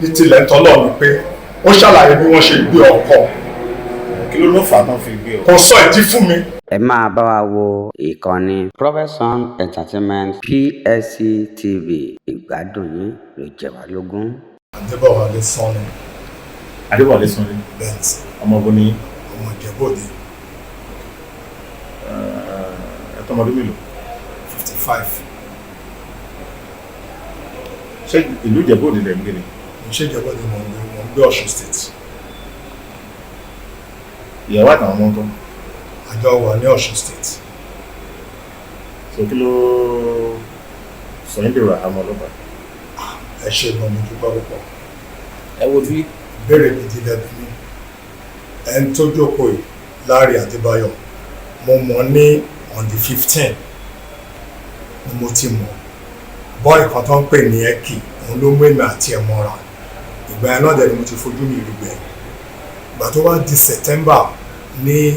ní tilẹ̀ ń tọ́lọ̀ ni pé ó ṣàlàyé bí wọ́n ṣe gbé ọkọ̀. Kí ló fà á tán fi gbé ọkọ̀? Kò sọ ìdí fún mi. Ẹ máa bá wa wo ìkànnì Profession Entertainment PSC TV. Ìgbádùn yín ló jẹ wá lógún. Adébọ̀wálé Sanni. Adébọ̀wálé Sanni. Bẹ́ẹ̀ni. Ọmọ ọgbọ́n ni. Ọmọ Ìjẹ̀bú-Òde. Ẹ̀tọ́ ọmọdún mélòó? 55. Ṣé ìlú Ìjẹ̀bú-Òde lẹ̀ ń gbé ni? Ṣé Ìjẹ̀bú-Òde mo ń gbé Ọ̀ṣun State. Ìyàwó àtàwọn ọmọ nǹkan. Àjọ wà ní Ọ̀ṣun State. So kí ló sọ yín dèrò àhámọ́ ọlọ́pàá? Ẹ ṣe gan mi dúpẹ́ púpọ̀. Ẹ wo bí. Ìbéèrè gidi lẹ́bi mi. Ẹni tó jókòó yìí Lárí Adébáyọ̀ mo mọ̀ ní on the 15 ni mo ti mọ̀. Bọ́ọ̀lù kan tó ń pè ní Ẹ́kì òun ló mú èmi àti ẹ̀ mọ́ra. Ìgbà yẹn náà dẹ̀ ni mo ti fojú mi rí gbẹ̀yìn. Ìgbà tó wá di September ní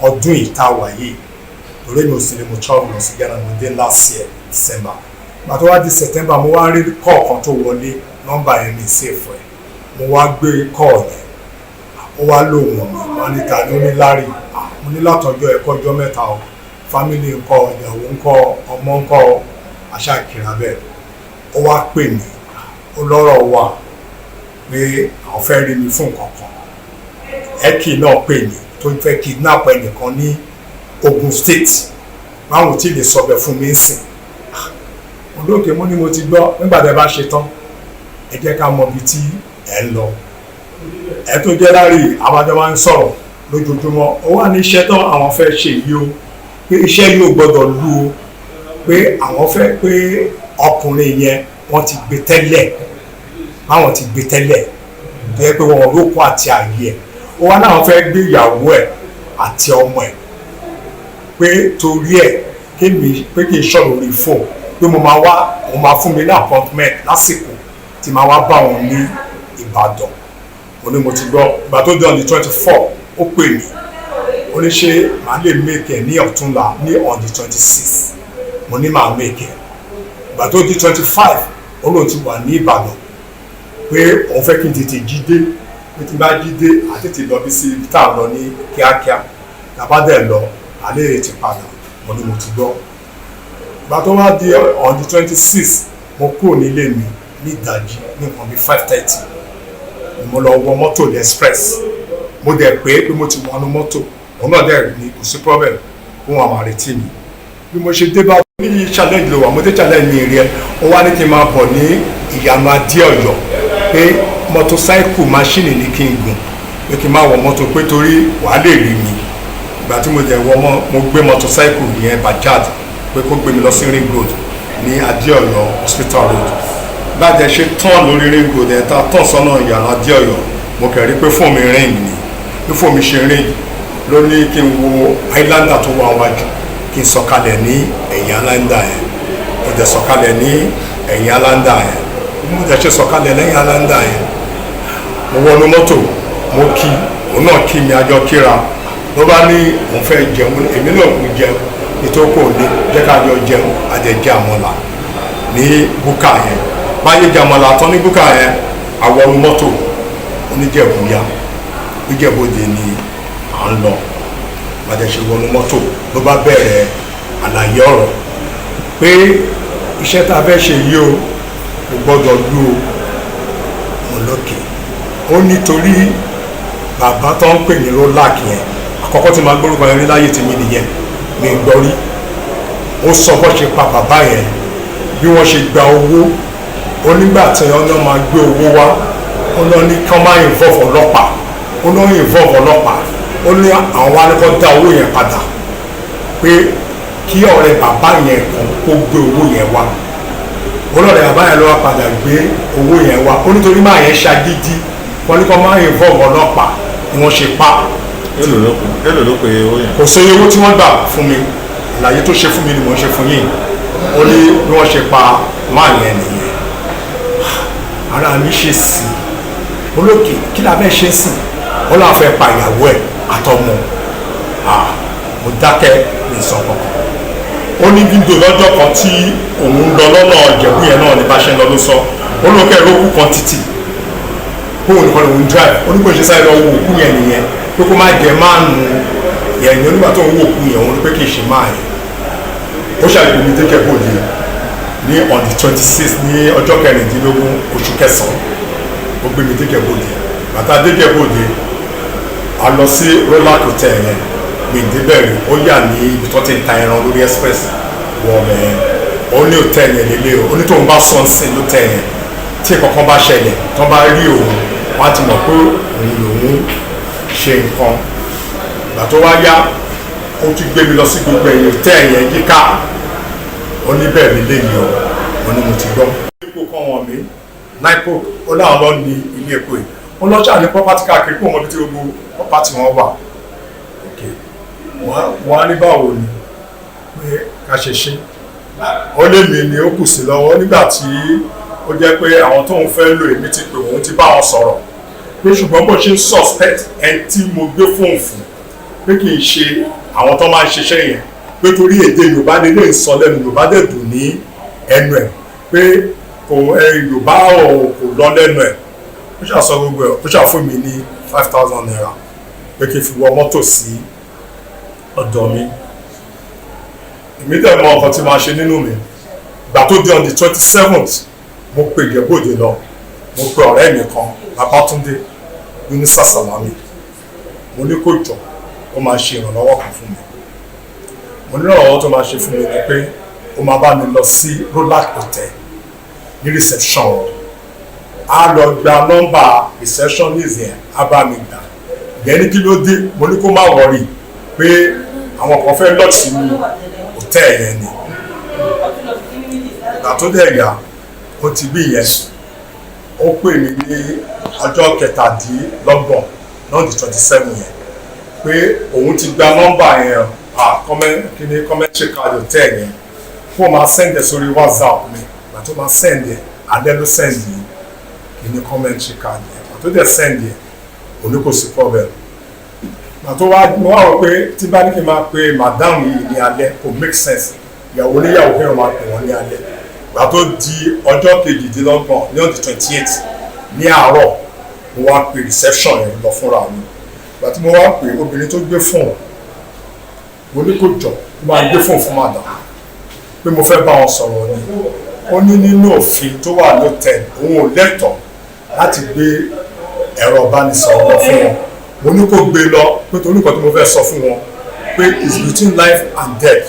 ọdún ìtawà yìí torí mi ò sì lè mo travel lọ sí Ghana mo dé last year December. Ìgbà tó wá di September mo wá rí kọ́ọ̀kan tó wọlé nọ́mbà yẹn mi sèfù ẹ̀ mo wá gbé kọ́ọ̀ yẹn ó wá lóhùn ọ̀mọ̀ wọn ní ta ni ó ní Lárí mo ní látọjọ́ ẹ̀kọ́ ọjọ́ mẹ́ta o fámìlì ńkọ́ ìyàwó ńkọ́ ọmọ ńkọ́ àṣà ìkìlá bẹ́ẹ̀ ó wá pè mí ó lọ́rọ̀ wà pé àwọn fẹ́ rí mi fún nǹkan kan Ẹ́kì náà pè mí tó fẹ́ kidnap ẹnìkan ní Ogun State báwo tí lè sọ bẹ́ẹ̀ fún mi ń sìn olóòkè mo ní mo ti gbọ́ nígbà tẹ́ bá ṣe tán ẹ jẹ́ ká mọ ibi tí ẹ ń lọ ẹ tó jẹ́ Lárí àbájọ máa ń sọ̀rọ̀ lójoojúmọ́ ó wà ní iṣẹ́ tán àwọn fẹ́ ṣe yìí o pé iṣẹ́ yìí ò gbọ́dọ̀ lù o pé àwọn fẹ́ pé ọkùnrin yẹn wọ́n ti gbé tẹ́lẹ̀ báwọn ti gbé tẹ́lẹ̀ tó yẹ pé wọn rókun àti ààyè ẹ̀ ó wá náà fẹ́ gbé ìyàwó ẹ̀ àti ọmọ ẹ̀ pé torí ẹ̀ kémi pé kí n sọ̀rọ̀ orí fóònù pé mo máa fún mi ní appointment lásìkò tí máa wá bá wọn ní Ìbàdàn mo ní mo ti gbọ́ ìgbà tó di on the 24 ó pè mí ó ní ṣé màá lè make ẹ̀ ní ọ̀túnla ní on the 26 mo ní màá make ẹ̀ ìgbà tó di 25 ó lóun ti wà ní Ìbàdàn pé òun fẹ́ kí n tètè jí dé pé tí n bá jí dé àtètè lọ bí sí ibi tá à ń lọ ní kíákíá tàbá dẹ̀ lọ àlẹ́ ti padà mo ní mo ti gbọ́ ìgbà tó wá di on the 26 mo kúrò nílé mi ní ìdájí ní nǹkan bíi 5:30 mo lọ wọ mọ́tò the express mo dẹ̀ pé mo ti wọnú mọ́tò òun náà dẹ̀ ní kò sí problem fún àwọn àrètí mi bí mo ṣe dé bá ní challenge ló wà mo dé challenge ní èrè ẹ ó wá ní kí n máa bọ̀ ní ìyànà Adé-Ọ̀yọ́ pé mọ́tòsáìkù máṣíìnì ní kí n gùn pé kí n má wọ mọ́tò pé torí wàá lè rí mi ìgbà tí mo dẹ̀ wọ mo gbé mọ́tòsáìkù yẹn Bajaj pé kó gbé mi lọ sí ring road ní Adé-Ọ̀yọ́ hospital road bájẹ́ ṣe tán lórí ring road ẹ̀ ta tán sọ́nà ìyànà Adé-Ọ̀yọ́ mo kẹ̀rí pé fóònù mi ring ni bí fóònù mi ṣe ring ló ní kí n wo islander tó wà wájú kí n sọ̀kalẹ̀ ní ẹ̀yìn islander yẹn mo dẹ̀ sọ̀kalẹ̀ ní ẹ̀yìn islander yẹn mo dẹ̀ ṣe sọ̀kalẹ̀ lẹ́yìn islander yẹn mo wọnú mọ́tò mo kí òun náà kí mi àjọ kíra ló bá ní òun fẹ́ jẹun èmi náà kò jẹun ìtókò ní jẹ́ ká jọ jẹun àjẹjẹ àmọ́là ní búkà yẹn báyé jẹ àmọ́là tán ní búkà yẹn àwọnú mọ́tò oníjẹ̀búyà Ìjẹ̀bú-Òde ni à ń lọ bàjẹ́sẹ̀ wọnú mọ́tò ló bá bẹ̀rẹ̀ àlàyé ọ̀rọ̀ pé iṣẹ́ tá a fẹ́ ṣe yìí o kò gbọ́dọ̀ lù ú lókè ó nítorí bàbá tó ń pè ní Rolac yẹn àkọ́kọ́ tí máa gbórúkọ yẹn rí láyé tèmi nìyẹn mi gbọ́ rí ó sọ bó ṣe pa bàbá yẹn bí wọ́n ṣe gba owó ó nígbà tí wọ́n náà máa gbé owó wá ó náà ní kí wọ́n máa involve ọlọ́pàá ó náà involve ọlọ́pàá ó ní àwọn wa ní kó dá owó yẹn padà pé kí ọ̀rẹ́ bàbá yẹn kan kó gbé owó yẹn wá olóòrè bàbá yẹn ló wá padà gbé owó yẹn wá ó nítorí máa yẹn ṣagídí wọn ní kó máa involve ọlọ́pàá ni wọ́n ṣe pa. èlò ló pe owó yẹn. kò sí owó tí wọ́n gbà fún mi àlàyé tó ṣe fún mi ni mò ń ṣe fún yín ó ní bí wọ́n ṣe pa máa yẹn nìyẹn ara mi ṣe sí olókè kí la fẹ́ ṣe sí ó láwọn fẹ́ pa ìyàwó ẹ̀ àtọmọ mo dákẹ́ ní ìsọ̀kan ó ní fídíò lọ́jọ́ kan tí òun ń lọ lọ́nà Ìjẹ̀bú yẹn náà ní bá ṣe ń lọ ló sọ ó lókè rókù kan títì kóun nìkan lòun drive oníkó ṣe sáré lọ wo òkú yẹn nìyẹn pé kó má jẹ máàlù yẹn ní onígbà tó ń wo òkú yẹn òun ni pé kì í ṣe máa yẹn ó ṣàlùkù mi dékẹ́ bòde ní on the 26 ní ọjọ́ kẹrìndínlógún oṣù kẹsàn-án ó gbé mi dékẹ́ bòde bàtà dékẹ́ bòde a lọ sí roller hotel yẹn mi débẹ̀rẹ̀ ó yà ní ibi tó ti ń ta ẹran lórí express wọ ọ̀rẹ́ ó ní hotel yẹn lélẹ̀ ó ní tóun bá sọ ń sìn lótẹ̀ yẹn tí kankan bá ṣẹlẹ̀ tó bá rí òun wọ́n á ti mọ̀ pé òun lòun ṣe nǹkan ìgbà tó wá yá ó tún gbé mi lọ sí gbogbo ẹ̀yìn hotel yẹn yíká ó ní bẹ́ẹ̀ mi léyìí o ó ní mo ti gbọ́. ipò kan wọ̀n mí náìpò ó láwọn lọ ní ilé epo yìí ó lọ ṣáà ní property káàkiri kó wọn bí tí gbogbo property wọn wà wọ́n á ní báwo ni pé ká ṣe ṣe ó lé mi ni ó kù sí lọ́wọ́ nígbà tí ó jẹ́ pé àwọn tóun fẹ́ lò èmi ti pè òun ti bá wọn sọ̀rọ̀ pé ṣùgbọ́n bó ṣe ń suspect ẹni tí mo gbé fóun fún pé kì í ṣe àwọn tó máa ń ṣiṣẹ́ yẹn pé torí èdè Yorùbá ni lè sọ lẹ́nu Yorùbá dẹ̀ dùn ní ẹnu ẹ̀ pé Yorùbá kò lọ lẹ́nu ẹ̀ ó ṣàṣọ gbogbo ẹ̀ ó ṣàfún mi ní 5,000 naira pé kí n fi wọ mọ́tò sí ọ̀dọ̀ mi èmi dẹ̀ mọ nǹkan tí máa ṣe nínú mi ìgbà tó di on the 27th mo pe Ìjẹ̀bú-Òde lọ mo pe ọ̀rẹ́ mi kan Babátúndé Yunusa Salami mo ní kó jọ ó máa ṣe ìrànlọ́wọ́ kan fún mi mo ní ìrànlọ́wọ́ tó máa ṣe fún mi ni pé ó máa bá mi lọ sí Roller Hotel ní reception á lọ gba nọ́mbà receptionist yẹn á bá mi gbà ìyẹn ní kí ló dé mo ní kó má wọrí pé àwọn kan fẹ́ lọ́ọ̀tì sínú hòtẹ́ẹ̀ yẹn ni ìgbà tó dẹ̀ yà ó ti bí yẹn ó pè mí ní ọjọ́ kẹtàdínlọ́gbọ̀n náà di 27 yẹn pé òun ti gba nọ́mbà yẹn commentary card hòtẹ́ẹ̀ yẹn kó o máa sẹ́ndẹ̀ sórí WhatsApp mi ìgbà tó máa sẹ́ndẹ̀ adé ló sẹ́ndẹ̀ kíní commentary card yẹn ìgbà tó dẹ̀ sẹ́ndẹ̀ òní kò sí problem tó wá mo wá rò pé tí bá ní kí n máa pe madam yìí ní alẹ́ kò make sense ìyàwó oníyàwó kí wọ́n máa pè wọ́n ní alẹ́ ìgbà tó di ọjọ́ kejìdínlọ́gbọ̀n ní on the 28th ní àárọ̀ mo wá pe reception yẹn lọ fúnra mi ìgbà tí mo wá pe obìnrin tó gbé fóònù mo ní kó jọ mo máa gbé fóònù fún madam pé mo fẹ́ bá wọn sọ̀rọ̀ ni ó ní nínú òfin tó wà lótẹ́ẹ̀lì òun ò lẹ́tọ̀ọ́ láti gbé ẹ̀rọ ìbánisọ̀rọ̀ lọ fún wọn mo ní kó gbé lọ pé torí nǹkan tí mo fẹ́ sọ fún wọn pé it's between life and death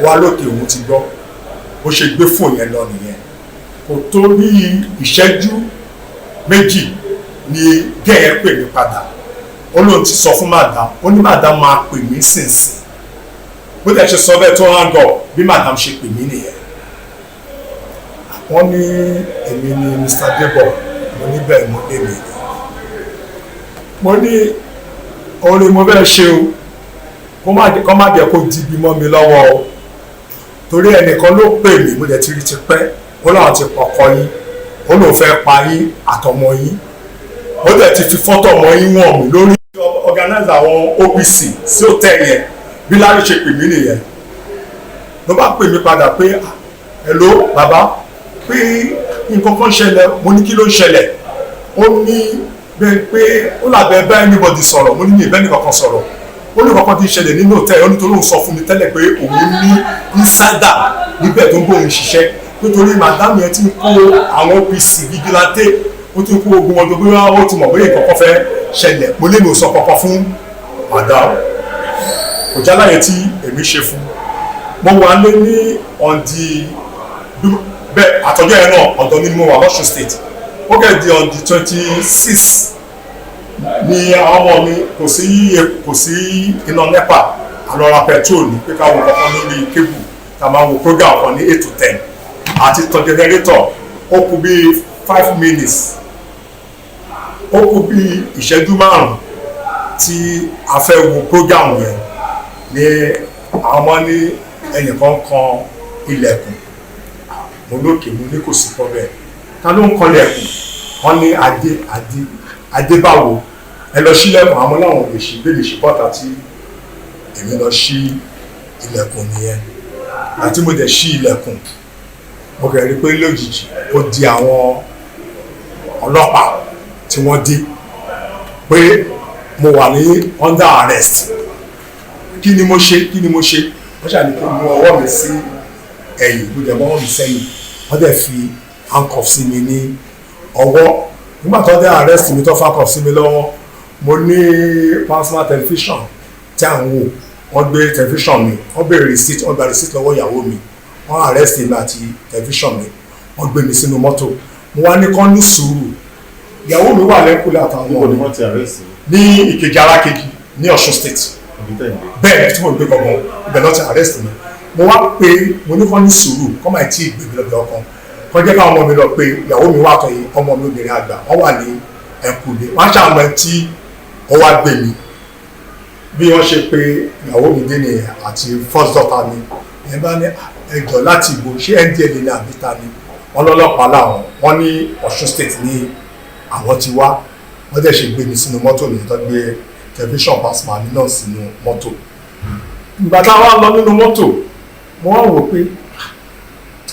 wá lókè òun ti gbọ́ bó ṣe gbé fóònù yẹn lọ nìyẹn kò tó bí ìṣẹ́jú méjì ni gẹ́yẹn pè mí padà ó lóun ti sọ fún madam ó ní madam máa pè mí sínsìn bó tẹ̀ ṣe sọ bẹ́ẹ̀ tó hàn gọ̀ bí madam ṣe pè mí nìyẹn wọ́n ní èmi ni Mr. Debo mo ní bẹ́ẹ̀ mo lé mi mo ní orin mo fẹ́ ṣe o kó má jẹ́ kó di bí mọ́ mi lọ́wọ́ o torí ẹnìkan ló pè mí mo lè ti rí ti pẹ́ ó láwọn ti pọ̀kọ yín ó lóun fẹ́ pa yín àtọmọ yín ó dẹ̀ ti fi fọ́tò ọmọ yín wọ̀n mí lórí organize àwọn OPC sí hòtẹ́ẹ̀lì yẹn bí Lárí ṣe pè mí nìyẹn ló bá pè mí padà pé hello bàbá pé nǹkan kan ṣẹlẹ̀ mo ní kí ló ń ṣẹlẹ̀ ó ní bẹ́ẹ̀ pé ó làbẹ́ bá anybody sọ̀rọ̀ mo ní ní ìbẹ́ni kankan sọ̀rọ̀ ó ní kankan tí ń ṣẹlẹ̀ nínú hòtẹ́ẹ̀lì ó ní torí òun sọ fún mi tẹ́lẹ̀ pé òun ní insider níbẹ̀ tó ń bóun ṣiṣẹ́ nítorí madam yẹn ti ń kó àwọn OPC vigilante ó ti ń kó ogun ọdún bí wọ́n ti mọ̀ bóyá ìkọ̀kọ́ fẹ́ ṣẹlẹ̀ mo lè mi ò sọ kankan fún madam kò jáláyé tí èmi ṣe fún mo wà lé ní ọ̀ndì bẹ́ẹ̀ àtọ́jọ́ yẹn náà ọ̀dọ́ ni mo wà lọ́sùn state ó kẹ́ di on the 26 ni àwọn ọmọ mi kò sí iná nepa àlọ́ra petrol ní pé káwọn kankan lórí kébù ká máa wo program kan ní 8 to 10 àti tan generator ó kù bí 5 minutes ó kù bí ìṣẹ́jú márùn-ún tí a fẹ́ wo program yẹn ní àwọn ọmọ ní ẹnìkan kan ilẹ̀kùn mo lókè mo ní kò sí problem ta ló ń kọlẹ̀kùn wọ́n ní adé báwo ẹ lọ sílẹ̀kùn àwọn láwọn lè ṣí bẹ́ẹ̀ lè ṣí bọ́ta tí èmi lọ ṣí ilẹ̀kùn nìyẹn àti mo dẹ̀ ṣí ilẹ̀kùn mo kẹ̀ rí pé lójijì ó di àwọn ọlọ́pàá tí wọ́n dé pé mo wà ní under arrest. Kí ni mo ṣe wọ́n ṣàní pé mo ọwọ́ mi sí ẹ̀yìn mo dẹ̀ mọ́wọ́ mi sẹ́yìn wọ́n dẹ̀ fi handcuff sí mi ní ọwọ́. Nígbà tó dé arrest mi tó fa handcuff sí mi lọ́wọ́ mo ní plasma television tí à ń wò wọ́n gbé television mi wọ́n béèrè receipt wọ́n gba receipt lọ́wọ́ ìyàwó mi wọ́n arrest mi àti television mi wọ́n gbé mi sínú mọ́tò mo wá ní kán ní sùúrù ìyàwó mi wà lẹ́kùnlé àtàwọn níbo ni wọ́n ti arrest ní Ìkejì Arákejì ní Ọ̀ṣun state bẹ́ẹ̀ tí mo gbé gbọ̀ngàn ibẹ̀ náà ti arrest mi mo wá pé mo ní kán ní sùúrù kọ́ máa tí ì gbé mi lọ́bẹ̀ ọkàn kọ́ jẹ́ káwọn ọmọ mi lọ pé ìyàwó mi wà tọ̀yìn ọmọ mi obìnrin àgbà wọ́n wà ní ẹ̀kúlé wọ́n ṣàmọ́ ẹ tí wọ́n wá gbé mi bí wọ́n ṣe pé ìyàwó mi dé nìyẹn àti first daughter mi ẹ bá ní ẹjọ́ láti ìbò ṣé ndla ní àbíta ni wọ́n lọ́lọ́pàá làwọn wọ́n ní Ọ̀ṣun state ní àwọn ti wá wọ́n dẹ̀ ṣe gbé mi sínú mọ́tò nìyẹn tó gbé television plasma mi náà sínú mọ́tò. Ìgbà táwa lọ nínú mọ́tò mo wá wò pé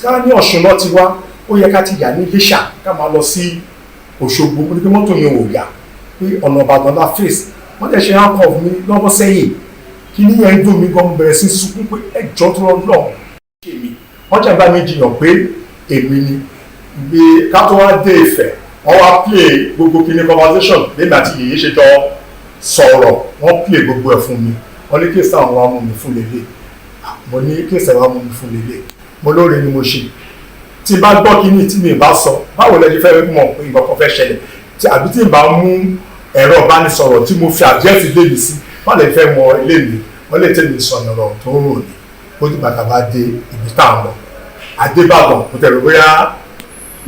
ká ní Ọ̀ṣun náà ti wá ó yẹ ká ti yà ní Iléṣà ká máa lọ sí Òṣogbo mo ní pé mọ́tò yẹn ò yà pé ọ̀nà Ìbàdàn la face wọ́n dẹ̀ ṣe handcuff mi lọ́wọ́ sẹ́yìn kí ní yẹn ń dùn mí gan bẹ̀rẹ̀ sí sunkún pé ẹjọ́ tó lọ lọ́ọ̀ wọ́n jẹ́ bá mi jiyàn pé èmi ni gbé ká tó wá dé Ifẹ̀ wọ́n wá play gbogbo kíní conversation lẹ́yìn àti yèyé ṣe jọ sọ̀rọ̀ wọ́n play gbogbo ẹ̀ fún mi wọ́n ní kí ẹ̀sán àwọn wa mú mi fún lélẹ̀ mo ní kí ẹ̀sán wa mú mi fún lélẹ̀ mo lóore ni mo ṣe tí bá gbọ́ kíní tí mi bá sọ báwo lẹ ṣe fẹ́ mọ̀ pé nǹkan kan fẹ́ ṣẹlẹ̀ tí àbí tí n bá mú ẹ̀rọ ìbánisọ̀rọ̀ tí mo fi àdírẹ́sì lébi sí wọ́n lè fẹ́ mọ ilé mi wọ́n lè tẹ̀lé sọ̀rọ̀ tó ń rò ní ó ti bàtà bá dé ibi tá à ń lọ Adébàdàn mo tẹ̀lé bóyá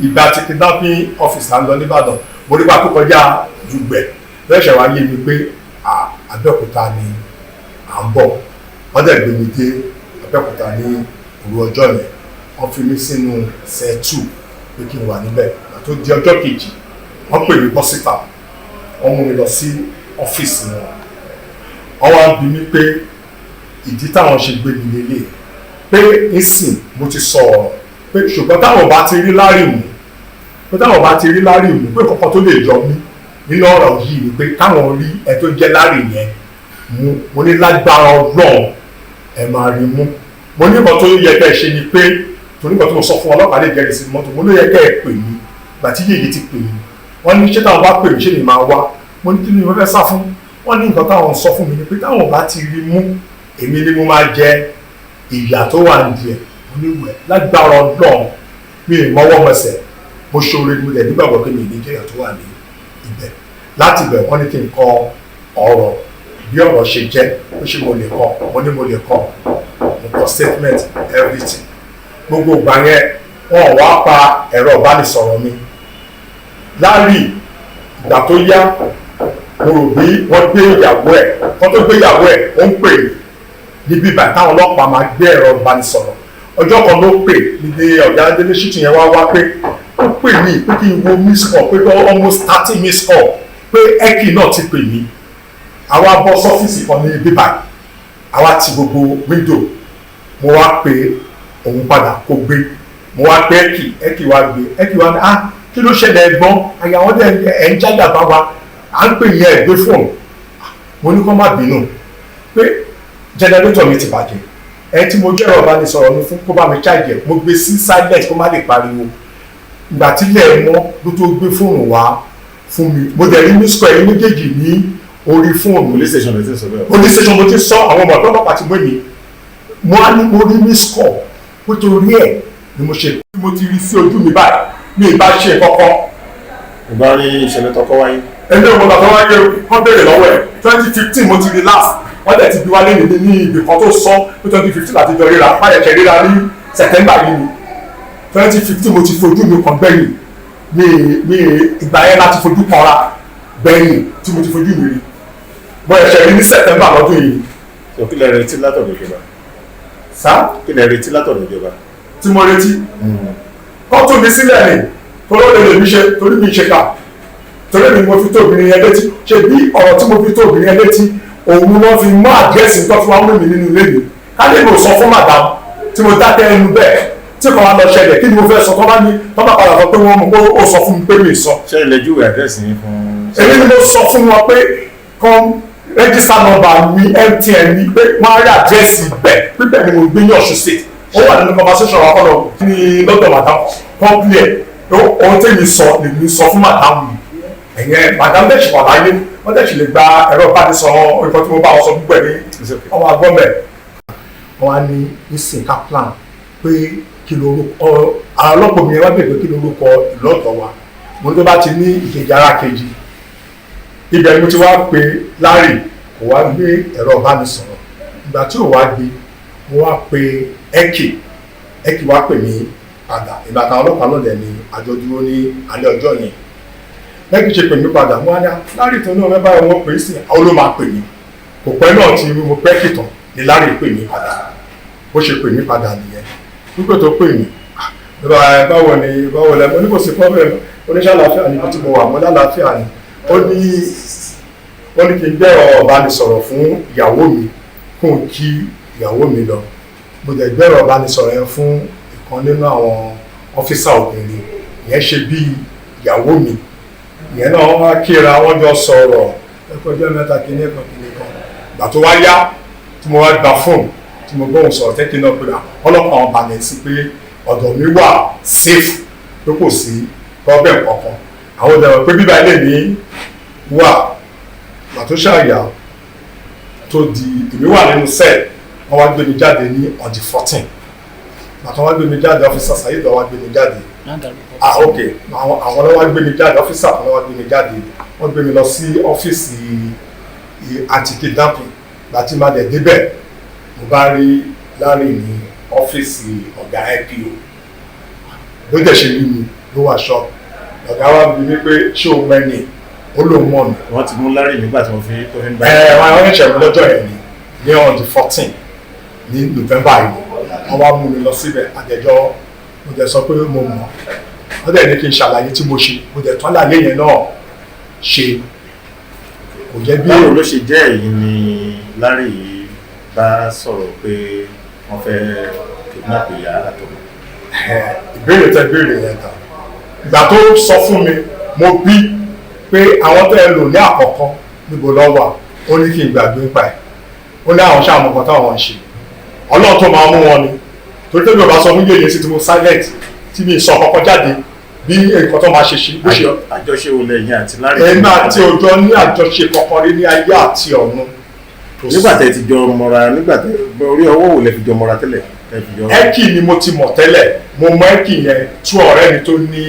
ìgbà tí kidnapping office là ń lọ nìbàdàn mo rí pàtó kọjá Dùgbẹ̀ lẹ́sẹ̀ wá yé mi pé Abẹ́òkúta ni à ń bọ̀ wọ́n dẹ̀ gbé mi dé Abẹ́òkúta ní òru ọjọ́ yẹn wọ́n fi mí sínú sẹ́ẹ̀tù pé kí n wà níbẹ̀ àtó di ọjọ́ kejì wọ́n pè mí bọ́ síta wọ́n mú mi lọ sí ọ́fíìsì wọn wọ́n wá bi mí pé ìdí táwọn ṣe gbé mi lélẹ̀ pé ìsìn mo ti sọ ọ̀rọ̀ pé ṣùgbọ́n táwọn bá ti rí Lárìmú pé kọ́kọ́ tó lè jọ mí nínú ọ̀rọ̀ yìí ni pé káwọn rí ẹ tó jẹ́ Lárì yẹn mú mo ní lágbára Ọlọ́run ẹ máa rí mú mo ní nǹkan tó yẹ kẹ́ ẹ ṣe ni pé torí nǹkan tó mo sọ fún ọlọ́pàá lè jẹ́rìí sí mọ́tò mo ló yẹ kẹ́ ẹ pè mí gbà tí yèyé ti pè mí wọ́n ní ṣé táwọn bá pè mí ṣé ni máa wá mo ní kí ni mo fẹ́ sá fún wọ́n ní nǹkan táwọn sọ fún mi ni pé táwọn bá ti rí mú èmi ni mo máa jẹ ìyà tó wà nídìí ẹ̀ mo ní wẹ̀ lágbára Ọlọ́run mi ì mọ́wọ́ mẹsẹ̀ mo ṣoore mo dẹ̀ nígbàgbọ́ pé mi ì ní jẹ́ ìyà tó wà ní ibẹ̀ láti bẹ̀ wọ́n ní kí n kọ ọ̀rọ̀ bí ọ̀rọ̀ ṣe jẹ́ ó ṣe mo lè kọ mo ní mo lè kọ mo kọ statement everything gbogbo ìgbà yẹn wọn wá pa ẹ̀rọ ìbánisọ̀rọ̀ mi Lárì ìgbà tó yá mo rò bí wọ́n gbé ìyàwó ẹ̀ wọ́n tó gbé ìyàwó ẹ̀ ó ń pè mí níbi ìgbà táwọn ọlọ́pàá máa gbé ẹ̀rọ ìbánisọ̀rọ̀ ọjọ́ kan ló pè níbi ọ̀gá Adélé ṣìtì yẹn wá pé ó pè mí pé kí n wo miss call pé almost 30 miss call pé ẹ́kì náà ti pè mí àwa bọ́ sọ́fíìsì kan ní bíbá àwa ti gbogbo window mo wá pé òun padà kó gbé mo wá pé ẹ́kì wá gbé ẹ́kì wá ní kí ló ṣẹlẹ̀ ẹ̀gbọ́n àyàwó dẹ̀ ẹ̀ ń jájà bá wa à ń pè yẹn ẹ̀ gbé fóònù mo ní kó má bínú pé jẹnẹrétọ̀ mi ti bàjẹ́ ẹ tí mo jẹ́rọ̀ ìbánisọ̀rọ̀ mi fún kó bá mi ṣáàjẹ̀ mo gbé sí silent kó má lè pariwo ìgbà tílẹ̀ mọ́ ló tó gbé fóònù wá fún mi mo dẹ̀ rí miss call ẹ̀yìn méjèèjì ní orí fóònù police station ló ti sọ bẹ́ẹ̀ police station mo ti sọ àwọn ọmọ ọlọ́pàá ti mú mi mo á ní mo rí miss call nítorí ẹ̀ ni mo ṣe mo ti rí sí ojú mi báyìí mi ì bá ṣe kọ́kọ́. ìbá rí ìṣẹ̀lẹ̀ tọkọ wáyé. ẹni ọmọ náà tó wáyé wọ́n béèrè lọ́wọ́ ẹ̀ 2015 mo ti rí last wọ́n dẹ̀ ti bí wálé ní ibì kan tó sọ pé 2015 láti jọ ríra báyẹ̀kẹ́ ríra ní September yìí ni 2015 mo ti fojú mi kan gbẹ̀yìn mi ìgbà yẹn láti fojú kanra gbẹ̀yìn tí mo ti fojú mi rí mo ẹ̀ṣẹ̀ rí ní September lọ́dún yìí. sọ kí lẹ retí látọ̀dọ̀ ìjọba. sá. kí lẹ retí látọ̀dọ̀ ìjọba. tí mo retí. kọ́ tún mi sílẹ̀ ni torí ó lè mi ṣe torí mi ṣe ká torí mi mo fi tó obìnrin yẹn létí ṣe bí ọ̀rọ̀ tí mo fi tó obìnrin yẹn létí òun ló fi mú àdírẹ́sì tó fi wá mú mi nínú ilé mi ká lè lò sọ fún madam tí mo dákẹ́ ẹnu bẹ́ẹ̀ tí kò wá lọ ṣẹlẹ̀ kí ni mo fẹ́ sọ tó bá padà sọ pé wọ́n mọ̀ pé ó sọ fún mi pé mi sọ. ṣé ilé júwe àdírẹ́sì yín fún. èmi ni mo sọ fún wọn pé kan rẹ́gísítà nọ́mbà mi MTN ni pé wọ́n á rí àdírẹ́sì ibẹ̀ pípẹ́ ni mo gbé ní Ọ̀ṣun state ó wà nínú conversation wa kọ́nà ní lọ́dọ̀ madam kọ́ńpìlẹ̀ ohun tẹ́mi sọ lèmi sọ fún madam mi ẹ̀yẹn madam dẹ̀ ṣì wà láyé wọ́n dẹ̀ ṣì lè gba ẹ̀rọ ìbánisọ̀rọ̀ ìkọ́ tí mo bá wọn sọ gbogbo ẹ̀ ní ọmọ agbọ́mẹ̀. wọ́n á ní ìsìnká plan pé kí lorúkọ ọlọ́pọ̀ mi wá bèèrè kí lorúkọ ìlú ọ̀dọ̀ wa mo ní tó bá ti ní ìkejì ara kejì ibẹ̀ mo ti wá pe Larry kò wá gbé ẹ̀rọ ìbánisọ̀rọ̀ ìgbà tí ò wá gbé mo wá pe Ẹ́kì wá pè mí padà ìgbà táwọn ọlọ́pàá lọ́dẹ̀ ni àjọ dúró ní alẹ́ ọjọ́ yẹn Ẹ́kì ṣe pè mí padà mo wá ní Larry tó náà mẹ́bàá wọn pè é sí àwọn ló máa pè mí kò pẹ́ náà tí mo pẹ́ kìtàn ni Larry pè mí padà bó ṣe pè mí padà nìyẹn nígbà tó pè mí báwo lẹ mo ní kò sí problem oníṣàlàáfíà ni tí mo wà mo lálàáfíà ni ó ní kí n gbẹ́rọ ọ̀bánisọ̀rọ̀ fún ìyàwó mi kún kí ìyàwó mi lọ mo dẹ̀ gbẹ́rọ ọ̀bánisọ̀rọ̀ yẹn fún ìkan nínú àwọn ọ́físà obìnrin ìyẹn ṣe bí ìyàwó mi ìyẹn náà wọ́n wá kíra wọ́n jọ sọ̀rọ̀ ẹ̀kọ́jọ́ mẹ́ta kìíní kan ìgbà tó wá yá tí mo wá gba fóònù tí mo gbóhùn sọ̀rọ̀ tẹ́kí náà pé ọlọ́pàá wọn balẹ̀ sí pé ọ̀dọ̀ mi wà safe pé kò sí problem kankan àwọn ọ̀dọ̀ pé bíbá ilé mi wà gbàtó ṣàyà tó di èmi wà nínú cell wọ́n wá gbé mi jáde ní on the 14 gbàtó wọ́n gbé mi jáde ọ́fíìsà Saheed wá gbé mi jáde ok àwọn lọ́wọ́ gbé mi jáde ọ́fíìsà kan lọ́wọ́ gbé mi jáde wọ́n gbé mi lọ sí ọ́fíìsì anti-kidnapping láti má dẹ̀ débẹ̀ mo bá rí Larry ní ọ́fíìsì ọ̀gá IPO bó dẹ̀ ṣe rí mi ló wà ṣọ́ọ̀bù ọ̀gá wa bí mi pé ṣé o mẹ́ni ó lóun mọ̀ mi. wọ́n ti mú Larry nígbà tí wọ́n fi tó fi ń bá. wọ́n ṣẹ̀ mí lọ́jọ́ yẹn ní on the 14 ní November yìí wọ́n wá mú mi lọ síbẹ̀ àtẹ̀jọ́ mo dẹ̀ sọ pé mo mọ̀ wọ́n dẹ̀ ní kí n ṣàlàyé tí mo ṣe mo dẹ̀ tán láàyè yẹn náà ṣe kò jẹ́ bí. báwo ló ṣe jẹ́ èyí ni Larry yìí bá sọ̀rọ̀ pé wọ́n fẹ́ kidnap ìyá àtọ̀mọ́. ìbéèrè tẹ béèrè yẹn tán ìgbà tó sọ fún mi mo bí pé àwọn tẹ́ ẹ lò ní àkọ́kọ́ níbo lọ wà ó ní kí n gbàgbé ń pa ẹ̀ ó ní àwọn ṣáà mọ̀kàn táwọn ń ṣe Ọlọ́run tó máa mú wọn ni torí tẹ́lẹ̀ bá sọ fún yéèyé sí tí mo silent tí mi sọ kọ́kọ́ jáde bí nǹkan tó máa ṣe bó ṣe. àjọṣe wo lẹ́yìn àti Larry. ẹ̀mí àti òjò ní àjọṣe kọ̀ọ̀kan rí ní ayé àti ọ̀run. nígbà tẹ́ ti jọ mọ́ra nígbà tẹ́ orí ọwọ́ wo lẹ fi jọ mọ́ra tẹ́lẹ̀. Ẹ́kì ni mo ti mọ̀ tẹ́lẹ̀ mo mọ Ẹ́kì yẹn tú ọ̀rẹ́ mi tó ní